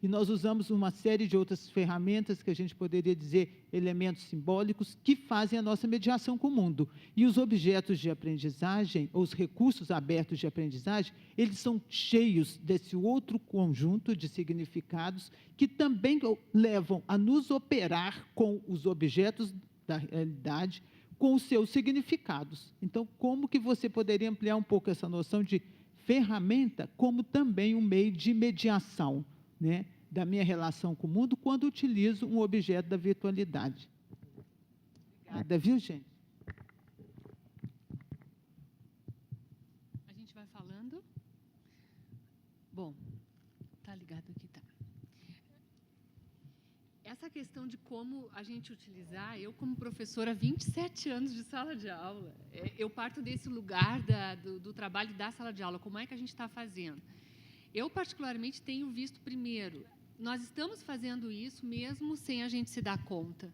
e nós usamos uma série de outras ferramentas que a gente poderia dizer elementos simbólicos que fazem a nossa mediação com o mundo. E os objetos de aprendizagem, ou os recursos abertos de aprendizagem, eles são cheios desse outro conjunto de significados que também levam a nos operar com os objetos da realidade, com os seus significados. Então, como que você poderia ampliar um pouco essa noção de ferramenta como também um meio de mediação, da minha relação com o mundo quando utilizo um objeto da virtualidade? Obrigada, viu, gente? A gente vai falando? Bom, tá ligado aqui, tá. Essa questão de como a gente utilizar, eu como professora, 27 anos de sala de aula, eu parto desse lugar do trabalho da sala de aula, como é que a gente está fazendo? Eu, particularmente, tenho visto, primeiro, nós estamos fazendo isso mesmo sem a gente se dar conta.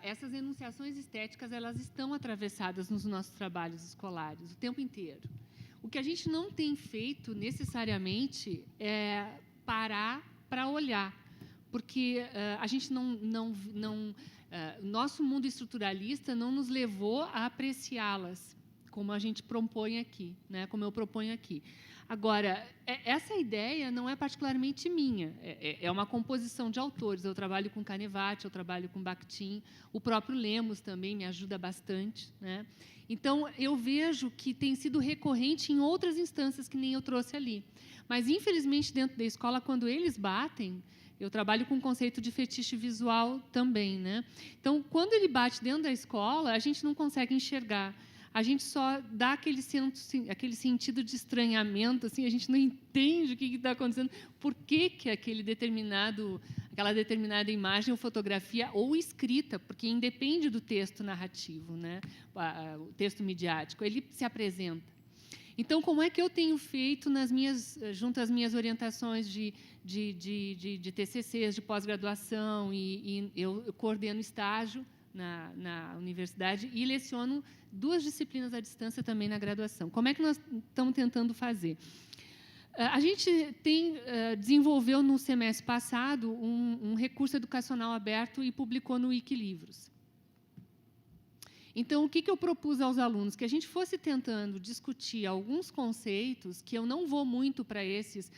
Essas enunciações estéticas, elas estão atravessadas nos nossos trabalhos escolares, o tempo inteiro. O que a gente não tem feito, necessariamente, é parar para olhar, porque a gente nosso mundo estruturalista não nos levou a apreciá-las como a gente propõe aqui, né? Como eu proponho aqui. Agora, essa ideia não é particularmente minha, é uma composição de autores. Eu trabalho com Canevati, eu trabalho com Bakhtin, o próprio Lemos também me ajuda bastante, né? Então, eu vejo que tem sido recorrente em outras instâncias que nem eu trouxe ali. Mas, infelizmente, dentro da escola, quando eles batem, eu trabalho com o conceito de fetiche visual também, né? Então, quando ele bate dentro da escola, a gente não consegue enxergar. A gente só dá aquele sentido de estranhamento, assim, a gente não entende o que está acontecendo, por que aquela determinada imagem ou fotografia ou escrita, porque independe do texto narrativo, né? O texto midiático, ele se apresenta. Então, como é que eu tenho feito junto às minhas orientações de TCCs, de pós-graduação, e eu coordeno estágio na universidade e leciono 2 disciplinas à distância também na graduação. Como é que nós estamos tentando fazer? A gente desenvolveu no semestre passado um recurso educacional aberto e publicou no Wikilivros. Então, o que eu propus aos alunos? Que a gente fosse tentando discutir alguns conceitos, que eu não vou muito para esses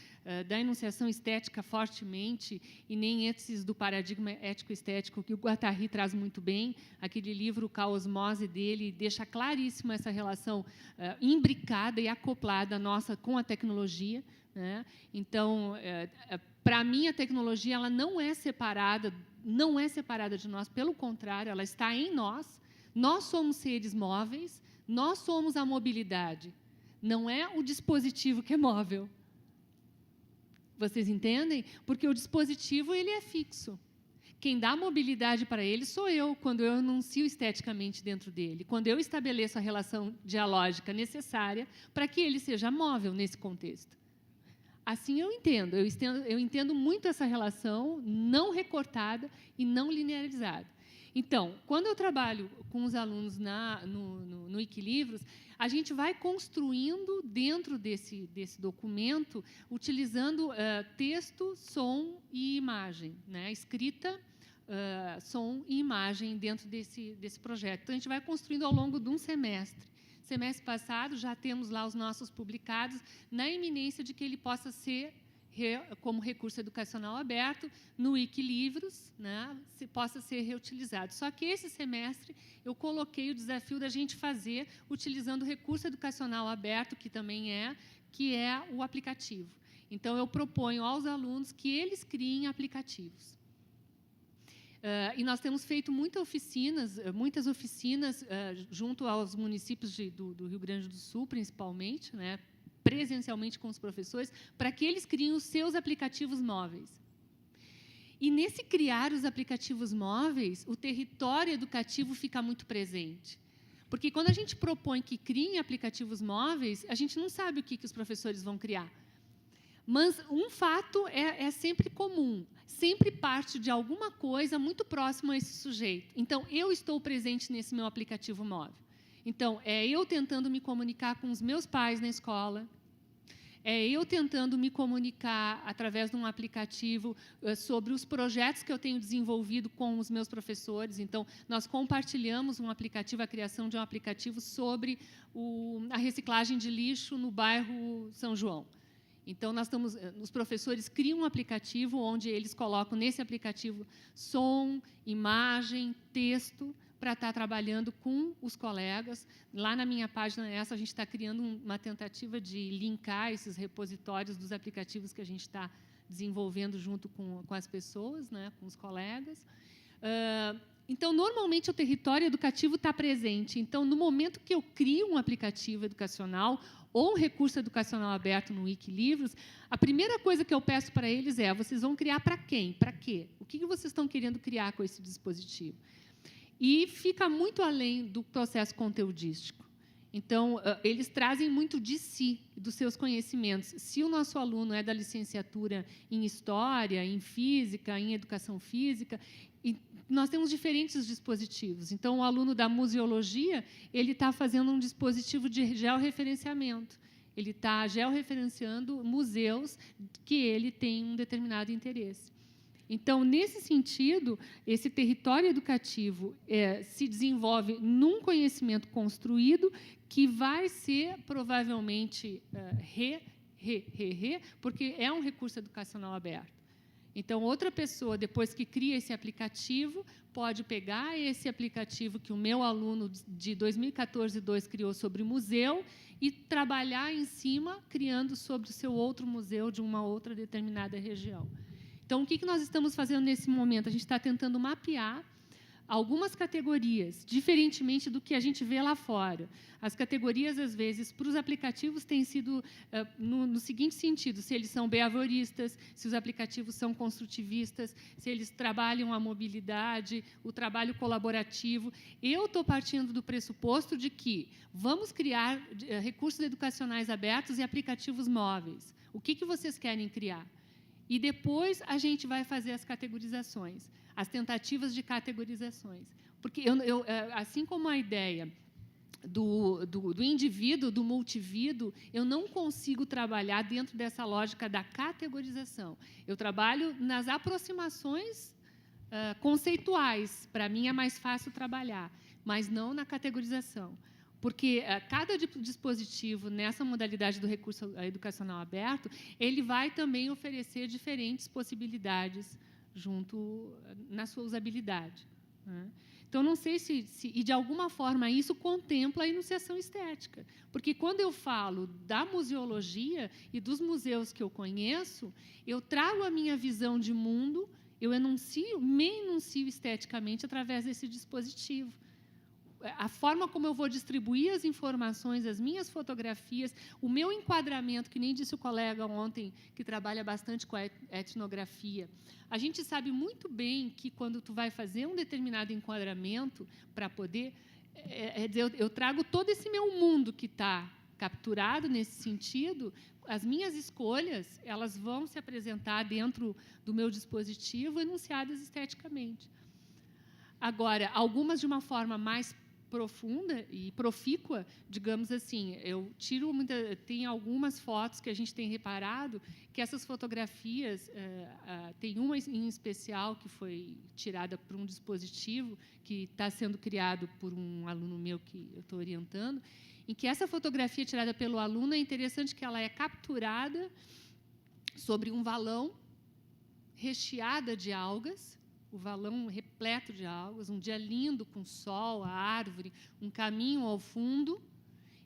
da enunciação estética fortemente, e nem esses do paradigma ético-estético, que o Guattari traz muito bem. Aquele livro, A Osmose, dele, deixa claríssima essa relação imbricada e acoplada nossa com a tecnologia, né? Então, para mim, a tecnologia ela não é separada de nós, pelo contrário, ela está em nós. Nós somos seres móveis, nós somos a mobilidade. Não é o dispositivo que é móvel. Vocês entendem? Porque o dispositivo ele é fixo. Quem dá mobilidade para ele sou eu, quando eu enuncio esteticamente dentro dele, quando eu estabeleço a relação dialógica necessária para que ele seja móvel nesse contexto. Assim eu entendo muito essa relação não recortada e não linearizada. Então, quando eu trabalho com os alunos no Wikilivros, a gente vai construindo dentro desse documento, utilizando texto, som e imagem, né? Escrita, som e imagem dentro desse projeto. Então, a gente vai construindo ao longo de um semestre. Semestre passado, já temos lá os nossos publicados, na iminência de que ele possa ser como recurso educacional aberto, no Wikilivros, né, possa ser reutilizado. Só que esse semestre eu coloquei o desafio da gente fazer utilizando o recurso educacional aberto, que é o aplicativo. Então, eu proponho aos alunos que eles criem aplicativos. E nós temos feito muitas oficinas junto aos municípios do Rio Grande do Sul, principalmente, né, presencialmente com os professores, para que eles criem os seus aplicativos móveis. E, nesse criar os aplicativos móveis, o território educativo fica muito presente. Porque, quando a gente propõe que criem aplicativos móveis, a gente não sabe o que os professores vão criar. Mas um fato é sempre comum, sempre parte de alguma coisa muito próxima a esse sujeito. Então, eu estou presente nesse meu aplicativo móvel. Então, é eu tentando me comunicar com os meus pais na escola, é eu tentando me comunicar através de um aplicativo sobre os projetos que eu tenho desenvolvido com os meus professores. Então, nós compartilhamos a criação de um aplicativo sobre a reciclagem de lixo no bairro São João. Então, os professores criam um aplicativo onde eles colocam nesse aplicativo som, imagem, texto, para estar trabalhando com os colegas. Lá na minha página, a gente está criando uma tentativa de linkar esses repositórios dos aplicativos que a gente está desenvolvendo junto com as pessoas, né, com os colegas. Então, normalmente, o território educativo está presente. Então, no momento que eu crio um aplicativo educacional ou um recurso educacional aberto no Wikilivros, a primeira coisa que eu peço para eles vocês vão criar para quem? Para quê? O que vocês estão querendo criar com esse dispositivo? E fica muito além do processo conteudístico. Então, eles trazem muito de si, dos seus conhecimentos. Se o nosso aluno é da licenciatura em História, em Física, em Educação Física, nós temos diferentes dispositivos. Então, o aluno da museologia, ele está fazendo um dispositivo de georreferenciamento. Ele está georreferenciando museus que ele tem um determinado interesse. Então, nesse sentido, esse território educativo se desenvolve num conhecimento construído que vai ser, provavelmente, porque é um recurso educacional aberto. Então, outra pessoa, depois que cria esse aplicativo, pode pegar esse aplicativo que o meu aluno de 2014-2 criou sobre museu e trabalhar em cima, criando sobre o seu outro museu de uma outra determinada região. Então, o que nós estamos fazendo nesse momento? A gente está tentando mapear algumas categorias, diferentemente do que a gente vê lá fora. As categorias, às vezes, para os aplicativos têm sido no seguinte sentido: se eles são behavioristas, se os aplicativos são construtivistas, se eles trabalham a mobilidade, o trabalho colaborativo. Eu estou partindo do pressuposto de que vamos criar recursos educacionais abertos e aplicativos móveis. O que vocês querem criar? E depois a gente vai fazer as categorizações, as tentativas de categorizações. Porque, assim como a ideia do indivíduo, do multivíduo, eu não consigo trabalhar dentro dessa lógica da categorização. Eu trabalho nas aproximações conceituais. Para mim, é mais fácil trabalhar, mas não na categorização. Porque cada dispositivo, nessa modalidade do recurso educacional aberto, ele vai também oferecer diferentes possibilidades junto na sua usabilidade, né? Então, não sei e de alguma forma, isso contempla a enunciação estética. Porque, quando eu falo da museologia e dos museus que eu conheço, eu trago a minha visão de mundo, eu me enuncio esteticamente através desse dispositivo. A forma como eu vou distribuir as informações, as minhas fotografias, o meu enquadramento, que nem disse o colega ontem, que trabalha bastante com a etnografia. A gente sabe muito bem que, quando tu vai fazer um determinado enquadramento, para poder... eu trago todo esse meu mundo que está capturado nesse sentido. As minhas escolhas, elas vão se apresentar dentro do meu dispositivo, enunciadas esteticamente. Agora, algumas de uma forma mais profunda e profícua, digamos assim, tem algumas fotos que a gente tem reparado que essas fotografias, tem uma em especial que foi tirada por um dispositivo que está sendo criado por um aluno meu que eu estou orientando, em que essa fotografia tirada pelo aluno, é interessante que ela é capturada sobre um valão recheada de algas, o valão repleto de algas, um dia lindo, com sol, a árvore, um caminho ao fundo,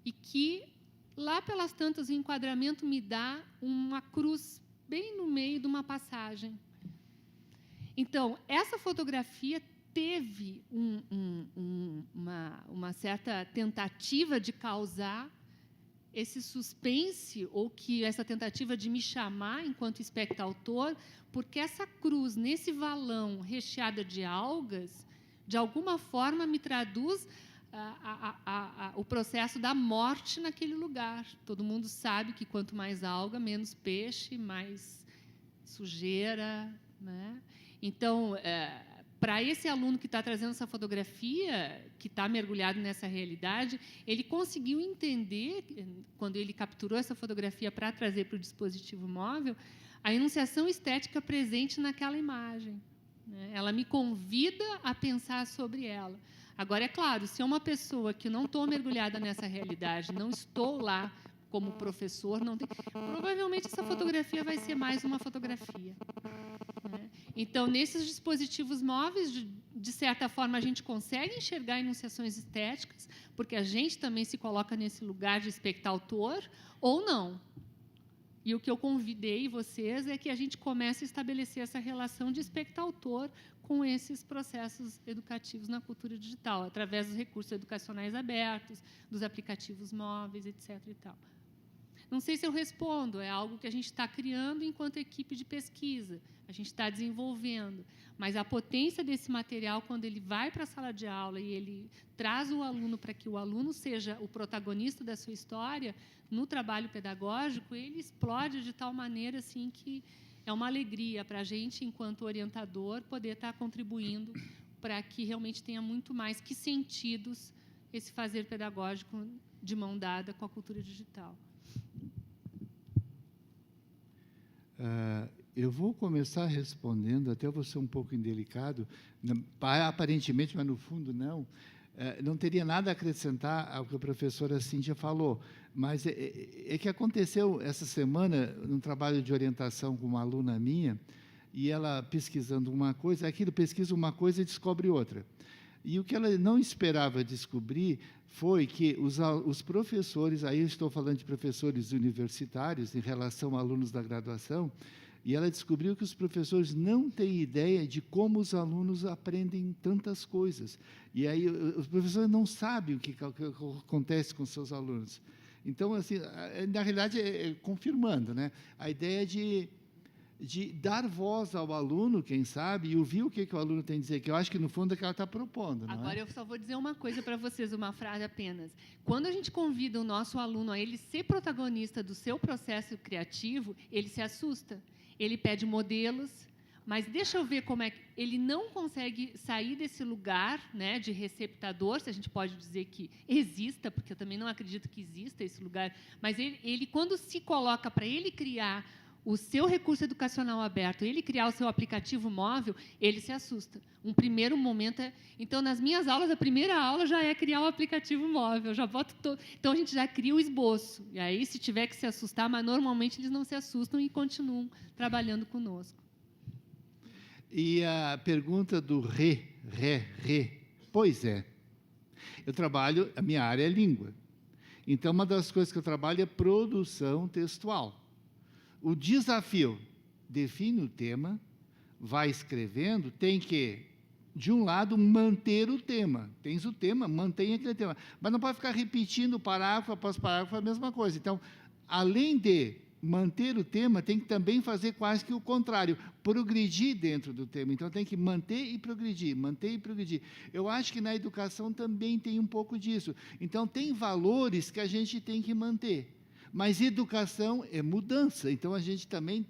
e que, lá pelas tantas, o enquadramento me dá uma cruz bem no meio de uma passagem. Então, essa fotografia teve uma certa tentativa de causar esse suspense, ou que essa tentativa de me chamar enquanto espectador, porque essa cruz, nesse valão recheada de algas, de alguma forma me traduz o processo da morte naquele lugar. Todo mundo sabe que quanto mais alga, menos peixe, mais sujeira, né? Então, para esse aluno que está trazendo essa fotografia, que está mergulhado nessa realidade, ele conseguiu entender, quando ele capturou essa fotografia para trazer para o dispositivo móvel, a enunciação estética presente naquela imagem, né? Ela me convida a pensar sobre ela. Agora, é claro, se é uma pessoa que não estou mergulhada nessa realidade, não estou lá como professor, provavelmente essa fotografia vai ser mais uma fotografia, né? Então, nesses dispositivos móveis, de certa forma, a gente consegue enxergar enunciações estéticas, porque a gente também se coloca nesse lugar de espectador, ou não. E o que eu convidei vocês é que a gente comece a estabelecer essa relação de espectador com esses processos educativos na cultura digital, através dos recursos educacionais abertos, dos aplicativos móveis, etc. e tal. Não sei se eu respondo, é algo que a gente está criando enquanto equipe de pesquisa, a gente está desenvolvendo, mas a potência desse material, quando ele vai para a sala de aula e ele traz o aluno para que o aluno seja o protagonista da sua história, no trabalho pedagógico, ele explode de tal maneira assim, que é uma alegria para a gente, enquanto orientador, poder estar contribuindo para que realmente tenha muito mais que sentidos esse fazer pedagógico de mão dada com a cultura digital. Eu vou começar respondendo, até vou ser um pouco indelicado, aparentemente, mas no fundo não. Não teria nada a acrescentar ao que a professora Cíntia falou, mas é que aconteceu essa semana, num trabalho de orientação com uma aluna minha, e ela pesquisando uma coisa, aquilo pesquisa uma coisa e descobre outra. E o que ela não esperava descobrir foi que os professores, aí eu estou falando de professores universitários em relação a alunos da graduação, e ela descobriu que os professores não têm ideia de como os alunos aprendem tantas coisas. E aí os professores não sabem o que acontece com os seus alunos. Então, assim, na realidade, confirmando, né, a ideia de dar voz ao aluno, quem sabe, e ouvir o que o aluno tem a dizer, que eu acho que, no fundo, é que ela está propondo. Não Agora, é? eu só vou dizer uma coisa para vocês, uma frase apenas. Quando a gente convida o nosso aluno a ele ser protagonista do seu processo criativo, ele se assusta. Ele pede modelos, mas deixa eu ver como é que ele não consegue sair desse lugar, né, de receptador, se a gente pode dizer que exista, porque eu também não acredito que exista esse lugar, mas ele quando se coloca para ele criar o seu recurso educacional aberto, ele criar o seu aplicativo móvel, ele se assusta. Um primeiro momento é... Então, nas minhas aulas, a primeira aula já é criar o aplicativo móvel. Já boto Então, a gente já cria o esboço. E aí, se tiver que se assustar, mas normalmente eles não se assustam e continuam trabalhando conosco. E a pergunta do pois é. Eu trabalho, a minha área é língua. Então, uma das coisas que eu trabalho é produção textual. O desafio, define o tema, vai escrevendo, tem que, de um lado, manter o tema. Tens o tema, mantém aquele tema. Mas não pode ficar repetindo parágrafo após parágrafo a mesma coisa. Então, além de manter o tema, tem que também fazer quase que o contrário, progredir dentro do tema. Então, tem que manter e progredir, manter e progredir. Eu acho que na educação também tem um pouco disso. Então, tem valores que a gente tem que manter. Mas educação é mudança, então a gente também,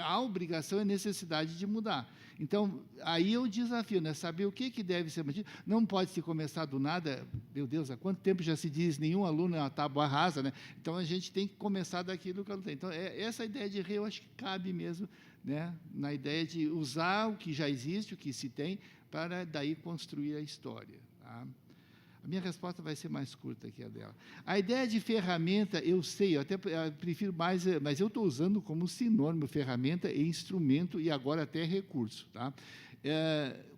a obrigação é necessidade de mudar. Então, aí é o desafio, né? Saber o que deve ser mantido. Não pode se começar do nada, meu Deus, há quanto tempo já se diz, nenhum aluno é uma tábua rasa, né? Então, a gente tem que começar daquilo que ela tem. Então, essa ideia de eu acho que cabe mesmo, né? Na ideia de usar o que já existe, o que se tem, para daí construir a história. Tá? A minha resposta vai ser mais curta que a dela. A ideia de ferramenta, eu sei, eu até prefiro mais, mas eu estou usando como sinônimo ferramenta e instrumento e agora até recurso. Tá?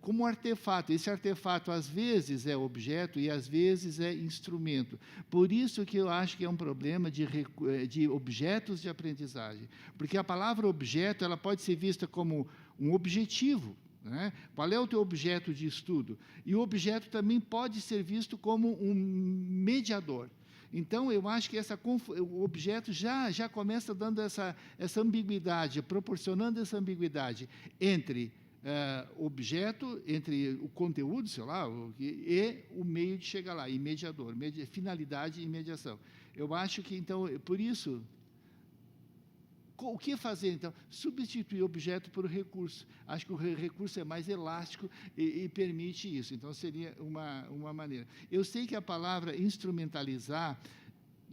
Como artefato, esse artefato às vezes é objeto e às vezes é instrumento. Por isso que eu acho que é um problema de objetos de aprendizagem, porque a palavra objeto ela pode ser vista como um objetivo. Né? Qual é o teu objeto de estudo? E o objeto também pode ser visto como um mediador. Então, eu acho que o objeto já começa dando essa ambiguidade, proporcionando essa ambiguidade entre objeto, entre o conteúdo, sei lá, e o meio de chegar lá, e mediador, finalidade e mediação. Eu acho que, então, por isso... O que fazer, então? Substituir o objeto por recurso. Acho que o recurso é mais elástico e permite isso. Então, seria uma maneira. Eu sei que a palavra instrumentalizar,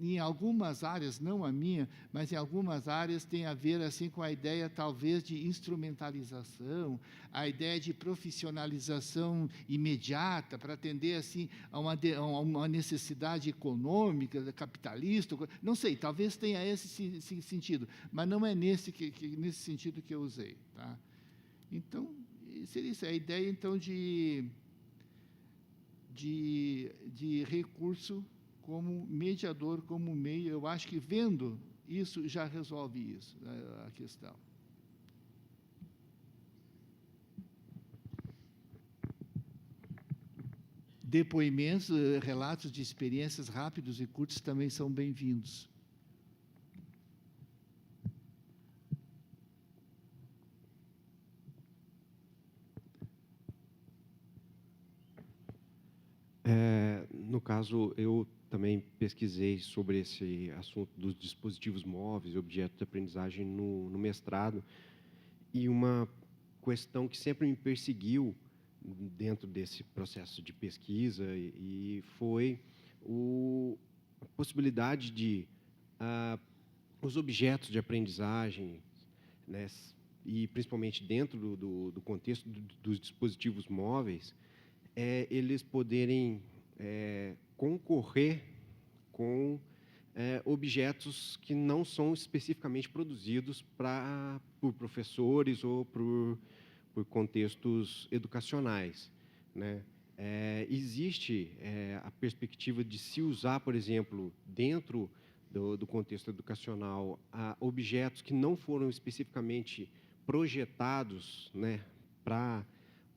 em algumas áreas, não a minha, mas em algumas áreas tem a ver assim, com a ideia, talvez, de instrumentalização, a ideia de profissionalização imediata, para atender assim, a uma necessidade econômica, capitalista, não sei, talvez tenha esse sentido, mas não é nesse sentido que eu usei. Tá? Então, seria isso, a ideia, então, de recurso como mediador, como meio. Eu acho que vendo isso já resolve isso, a questão. Depoimentos, relatos de experiências rápidos e curtos também são bem-vindos. No caso, eu também pesquisei sobre esse assunto dos dispositivos móveis, objetos de aprendizagem no mestrado, e uma questão que sempre me perseguiu dentro desse processo de pesquisa e foi a possibilidade de os objetos de aprendizagem, né, e principalmente dentro do contexto dos dispositivos móveis, eles poderem concorrer com objetos que não são especificamente produzidos por professores ou por contextos educacionais, né? Existe a perspectiva de se usar, por exemplo, dentro do contexto educacional, objetos que não foram especificamente projetados, né, para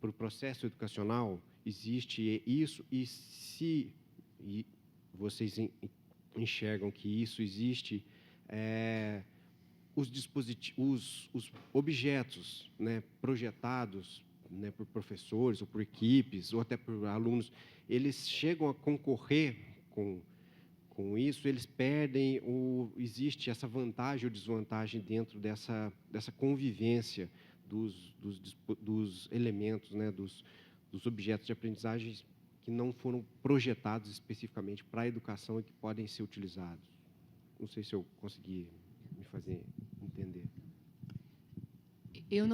o processo educacional. Existe isso, e se vocês enxergam que isso existe, os objetos, né, projetados, né, por professores ou por equipes ou até por alunos, eles chegam a concorrer com isso, eles perdem, ou existe essa vantagem ou desvantagem dentro dessa convivência dos elementos, né, dos objetos de aprendizagem que não foram projetados especificamente para a educação e que podem ser utilizados. Não sei se eu consegui me fazer entender.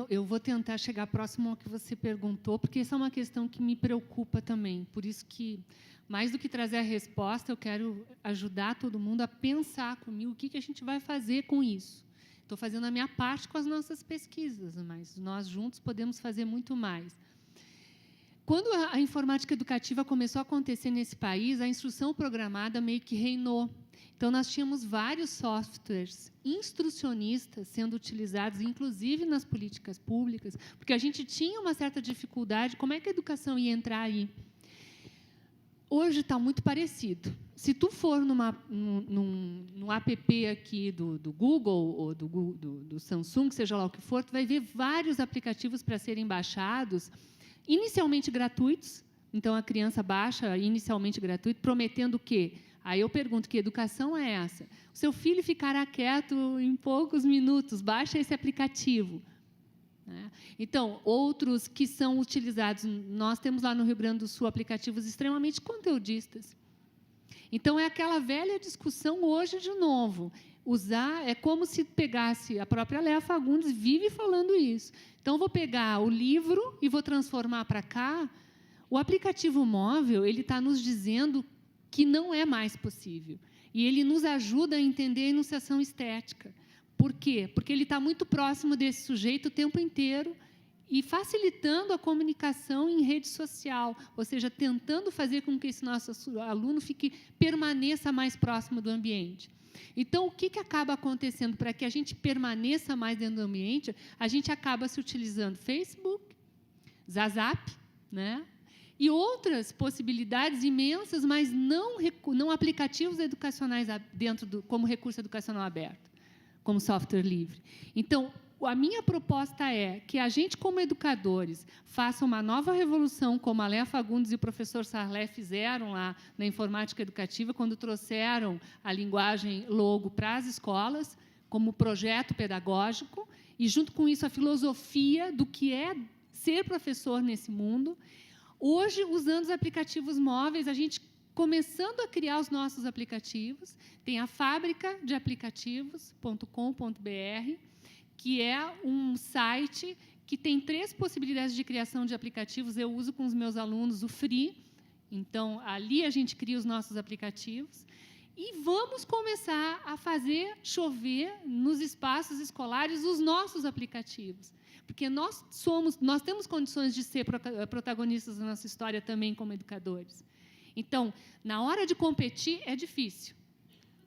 Eu vou tentar chegar próximo ao que você perguntou, porque essa é uma questão que me preocupa também. Por isso que, mais do que trazer a resposta, eu quero ajudar todo mundo a pensar comigo o que a gente vai fazer com isso. Estou fazendo a minha parte com as nossas pesquisas, mas nós juntos podemos fazer muito mais. Quando a informática educativa começou a acontecer nesse país, a instrução programada meio que reinou. Então, nós tínhamos vários softwares instrucionistas sendo utilizados, inclusive nas políticas públicas, porque a gente tinha uma certa dificuldade, como é que a educação ia entrar aí? Hoje está muito parecido. Se tu for num app aqui do Google ou do Samsung, seja lá o que for, tu vai ver vários aplicativos para serem baixados, inicialmente gratuitos. Então, a criança baixa inicialmente gratuito, prometendo o quê? Aí eu pergunto, que educação é essa? O seu filho ficará quieto em poucos minutos, baixa esse aplicativo. Né? Então, outros que são utilizados, nós temos lá no Rio Grande do Sul aplicativos extremamente conteudistas. Então, é aquela velha discussão hoje de novo. Usar é como se pegasse, a própria Léa Fagundes vive falando isso. Então, vou pegar o livro e vou transformar para cá. O aplicativo móvel, ele está nos dizendo que não é mais possível. E ele nos ajuda a entender a enunciação estética. Por quê? Porque ele está muito próximo desse sujeito o tempo inteiro e facilitando a comunicação em rede social, ou seja, tentando fazer com que esse nosso aluno permaneça mais próximo do ambiente. Então, o que acaba acontecendo? Para que a gente permaneça mais dentro do ambiente, a gente acaba se utilizando Facebook, Zazap, né? E outras possibilidades imensas, mas não aplicativos educacionais como recurso educacional aberto, como software livre. Então, a minha proposta é que a gente, como educadores, faça uma nova revolução, como a Léa Fagundes e o professor Sarlé fizeram lá na informática educativa, quando trouxeram a linguagem logo para as escolas, como projeto pedagógico, e, junto com isso, a filosofia do que é ser professor nesse mundo. Hoje, usando os aplicativos móveis, a gente começando a criar os nossos aplicativos, tem a fábrica de aplicativos.com.br, que é um site que tem 3 possibilidades de criação de aplicativos. Eu uso com os meus alunos o Free, então, ali a gente cria os nossos aplicativos, e vamos começar a fazer chover nos espaços escolares os nossos aplicativos. Porque nós temos condições de ser protagonistas da nossa história também como educadores. Então, na hora de competir, é difícil,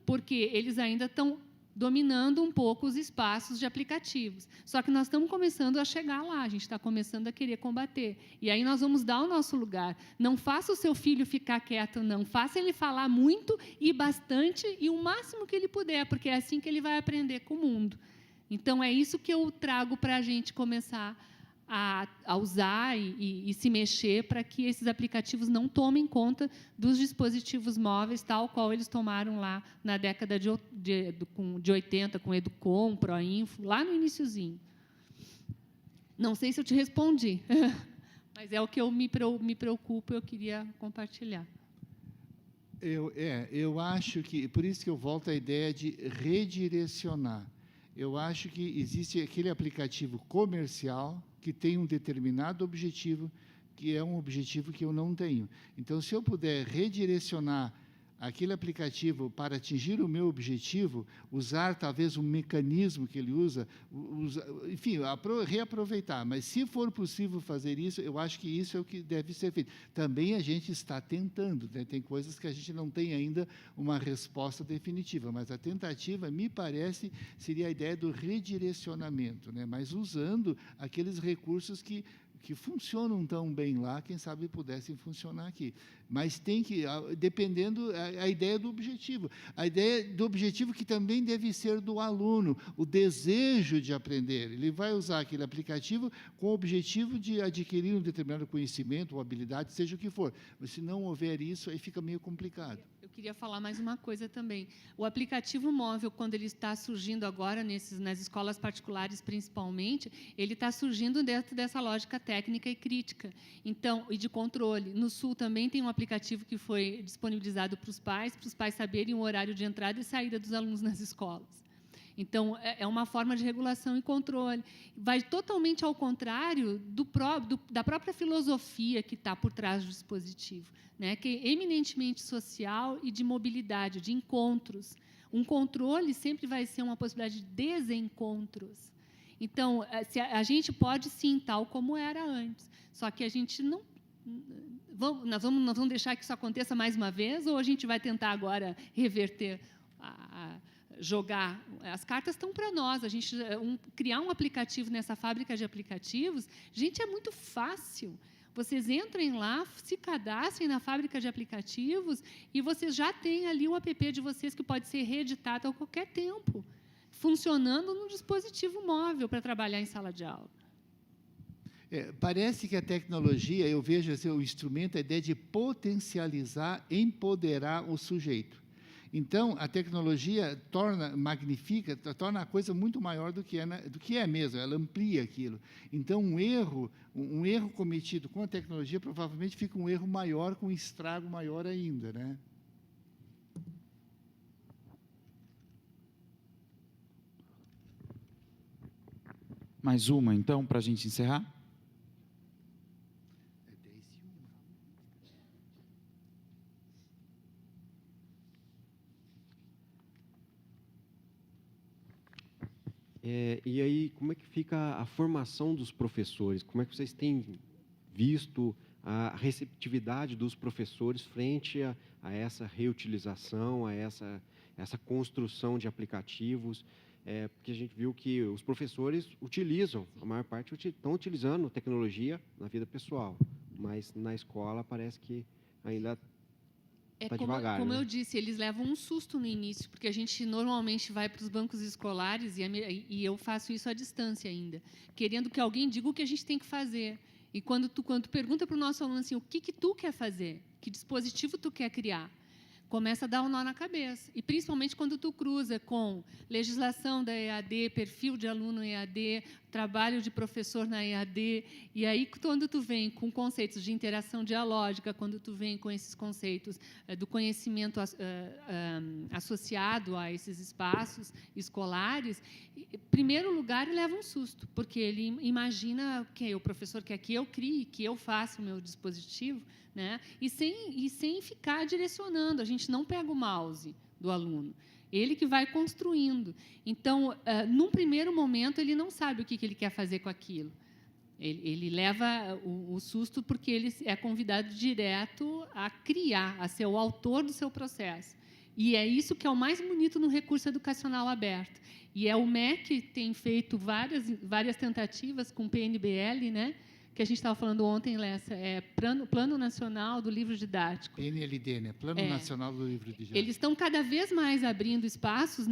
porque eles ainda estão dominando um pouco os espaços de aplicativos. Só que nós estamos começando a chegar lá, a gente está começando a querer combater. E aí nós vamos dar o nosso lugar. Não faça o seu filho ficar quieto, não. Faça ele falar muito e bastante e o máximo que ele puder, porque é assim que ele vai aprender com o mundo. Então, é isso que eu trago para a gente começar a usar e se mexer para que esses aplicativos não tomem conta dos dispositivos móveis, tal qual eles tomaram lá na década de 80, com Educom, Proinfo, lá no iniciozinho. Não sei se eu te respondi, mas é o que eu me preocupo, eu queria compartilhar. Eu acho que, por isso que eu volto à ideia de redirecionar. Eu acho que existe aquele aplicativo comercial que tem um determinado objetivo, que é um objetivo que eu não tenho. Então, se eu puder redirecionar aquele aplicativo para atingir o meu objetivo, usar talvez um mecanismo que ele usa, enfim, reaproveitar. Mas, se for possível fazer isso, eu acho que isso é o que deve ser feito. Também a gente está tentando, né? Tem coisas que a gente não tem ainda uma resposta definitiva, mas a tentativa, me parece, seria a ideia do redirecionamento, né? Mas usando aqueles recursos que funcionam tão bem lá, quem sabe pudessem funcionar aqui. Mas tem que, dependendo, a ideia do objetivo. A ideia do objetivo que também deve ser do aluno, o desejo de aprender. Ele vai usar aquele aplicativo com o objetivo de adquirir um determinado conhecimento ou habilidade, seja o que for. Mas, se não houver isso, aí fica meio complicado. Eu queria falar mais uma coisa também. O aplicativo móvel, quando ele está surgindo agora, nas escolas particulares principalmente, ele está surgindo dentro dessa lógica técnica e crítica, então, e de controle. No Sul também tem um aplicativo que foi disponibilizado para os pais saberem o horário de entrada e saída dos alunos nas escolas. Então, é uma forma de regulação e controle. Vai totalmente ao contrário da própria filosofia que está por trás do dispositivo, né? Que é eminentemente social e de mobilidade, de encontros. Um controle sempre vai ser uma possibilidade de desencontros. Então, a gente pode, sim, tal como era antes, só que a gente não... Nós vamos deixar que isso aconteça mais uma vez, ou a gente vai tentar agora reverter jogar? As cartas estão para nós. A gente criar um aplicativo nessa fábrica de aplicativos, gente, é muito fácil. Vocês entrem lá, se cadastrem na fábrica de aplicativos e vocês já têm ali o app de vocês que pode ser reeditado a qualquer tempo, funcionando no dispositivo móvel para trabalhar em sala de aula. Parece que a tecnologia, eu vejo assim, o instrumento, a ideia de potencializar, empoderar o sujeito. Então, a tecnologia magnifica, torna a coisa muito maior do que é mesmo, ela amplia aquilo. Então, um erro cometido com a tecnologia provavelmente fica um erro maior, com um estrago maior ainda, né? Mais uma, então, para a gente encerrar? E aí, como é que fica a formação dos professores? Como é que vocês têm visto a receptividade dos professores frente a essa reutilização, a essa construção de aplicativos? Porque a gente viu que os professores utilizam, a maior parte estão utilizando tecnologia na vida pessoal, mas na escola parece que ainda está devagar. Como né? eu disse, eles levam um susto no início, porque a gente normalmente vai para os bancos escolares e eu faço isso à distância ainda, querendo que alguém diga o que a gente tem que fazer. E quando tu pergunta para o nosso aluno assim, o que tu quer fazer? Que dispositivo tu quer criar? Começa a dar um nó na cabeça. E, principalmente, quando tu cruza com legislação da EAD, perfil de aluno EAD, trabalho de professor na EAD, e aí, quando tu vem com conceitos de interação dialógica, quando tu vem com esses conceitos do conhecimento associado a esses espaços escolares, em primeiro lugar, ele leva um susto, porque ele imagina que o professor quer que eu crie, que eu faça o meu dispositivo, né? E sem ficar direcionando. A gente não pega o mouse do aluno. Ele que vai construindo. Então, num primeiro momento, ele não sabe o que ele quer fazer com aquilo. Ele leva o susto porque ele é convidado direto a criar, a ser o autor do seu processo. E é isso que é o mais bonito no recurso educacional aberto. E o MEC tem feito várias tentativas com o PNBL, né? Que a gente estava falando ontem, Lessa, Plano Nacional do Livro Didático. PNLD, né? Plano Nacional do Livro Didático. Eles estão cada vez mais abrindo espaços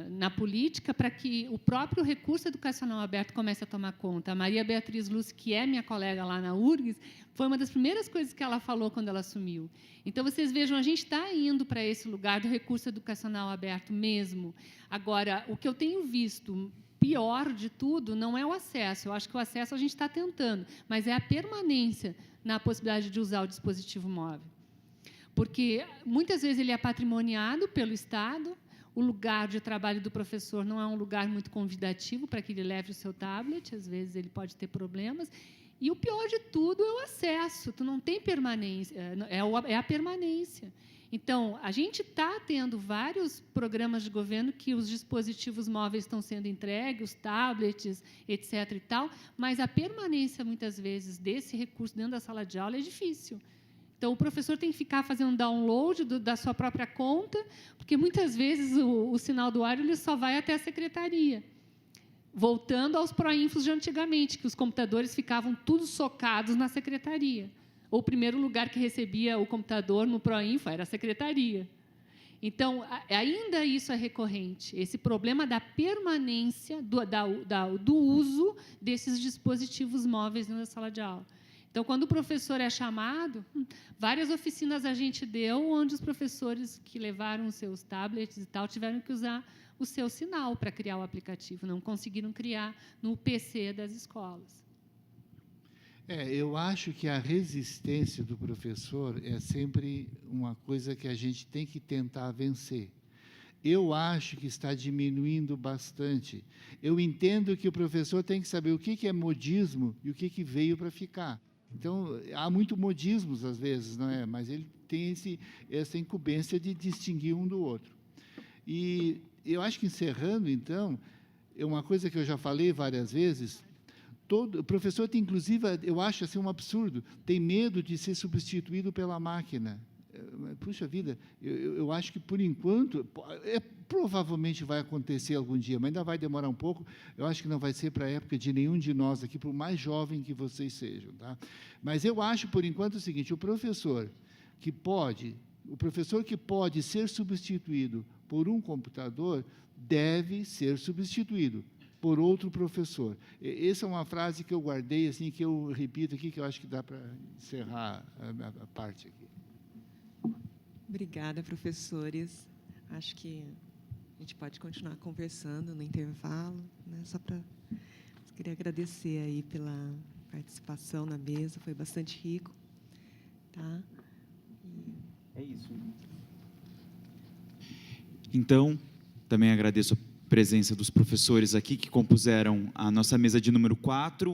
na política para que o próprio recurso educacional aberto comece a tomar conta. A Maria Beatriz Lúcia, que é minha colega lá na URGS, foi uma das primeiras coisas que ela falou quando ela assumiu. Então, vocês vejam, a gente está indo para esse lugar do recurso educacional aberto mesmo. Agora, o que eu tenho visto... pior de tudo não é o acesso. Eu acho que o acesso a gente está tentando, mas é a permanência na possibilidade de usar o dispositivo móvel. Porque, muitas vezes, ele é patrimoniado pelo Estado, O lugar de trabalho do professor não é um lugar muito convidativo para que ele leve o seu tablet, às vezes ele pode ter problemas. E o pior de tudo é o acesso, tu não tem permanência, é a permanência. Então, a gente está tendo vários programas de governo que os dispositivos móveis estão sendo entregues, os tablets, etc. e tal, mas a permanência, muitas vezes, desse recurso dentro da sala de aula é difícil. Então, o professor tem que ficar fazendo download da sua própria conta, porque, muitas vezes, o sinal do ar ele só vai até a secretaria. Voltando aos proinfos de antigamente, que os computadores ficavam todos socados na secretaria. O primeiro lugar que recebia o computador no proinfo era a secretaria. Então, ainda isso é recorrente, esse problema da permanência, do uso desses dispositivos móveis na sala de aula. Então, quando o professor é chamado, várias oficinas a gente deu, onde os professores que levaram os seus tablets e tal tiveram que usar o seu sinal para criar o aplicativo, não conseguiram criar no PC das escolas. Eu acho que a resistência do professor é sempre uma coisa que a gente tem que tentar vencer. Eu acho que está diminuindo bastante. Eu entendo que o professor tem que saber o que é modismo e o que veio para ficar. Então, há muito modismos, às vezes, não é? Mas ele tem essa incumbência de distinguir um do outro. E eu acho que, encerrando, então, é uma coisa que eu já falei várias vezes, o professor tem, inclusive, eu acho assim um absurdo, tem medo de ser substituído pela máquina. Puxa vida, eu acho que, por enquanto, provavelmente vai acontecer algum dia, mas ainda vai demorar um pouco. Eu acho que não vai ser para a época de nenhum de nós aqui, por mais jovem que vocês sejam. Tá? Mas eu acho, por enquanto, o seguinte, o professor que pode ser substituído por um computador deve ser substituído por outro professor. Essa é uma frase que eu guardei, assim, que eu repito aqui, que eu acho que dá para encerrar a parte aqui. Obrigada, professores. Acho que a gente pode continuar conversando no intervalo, né? Só para queria agradecer aí pela participação na mesa, foi bastante rico, tá? É isso. Então, também agradeço a presença dos professores aqui que compuseram a nossa mesa de número 4.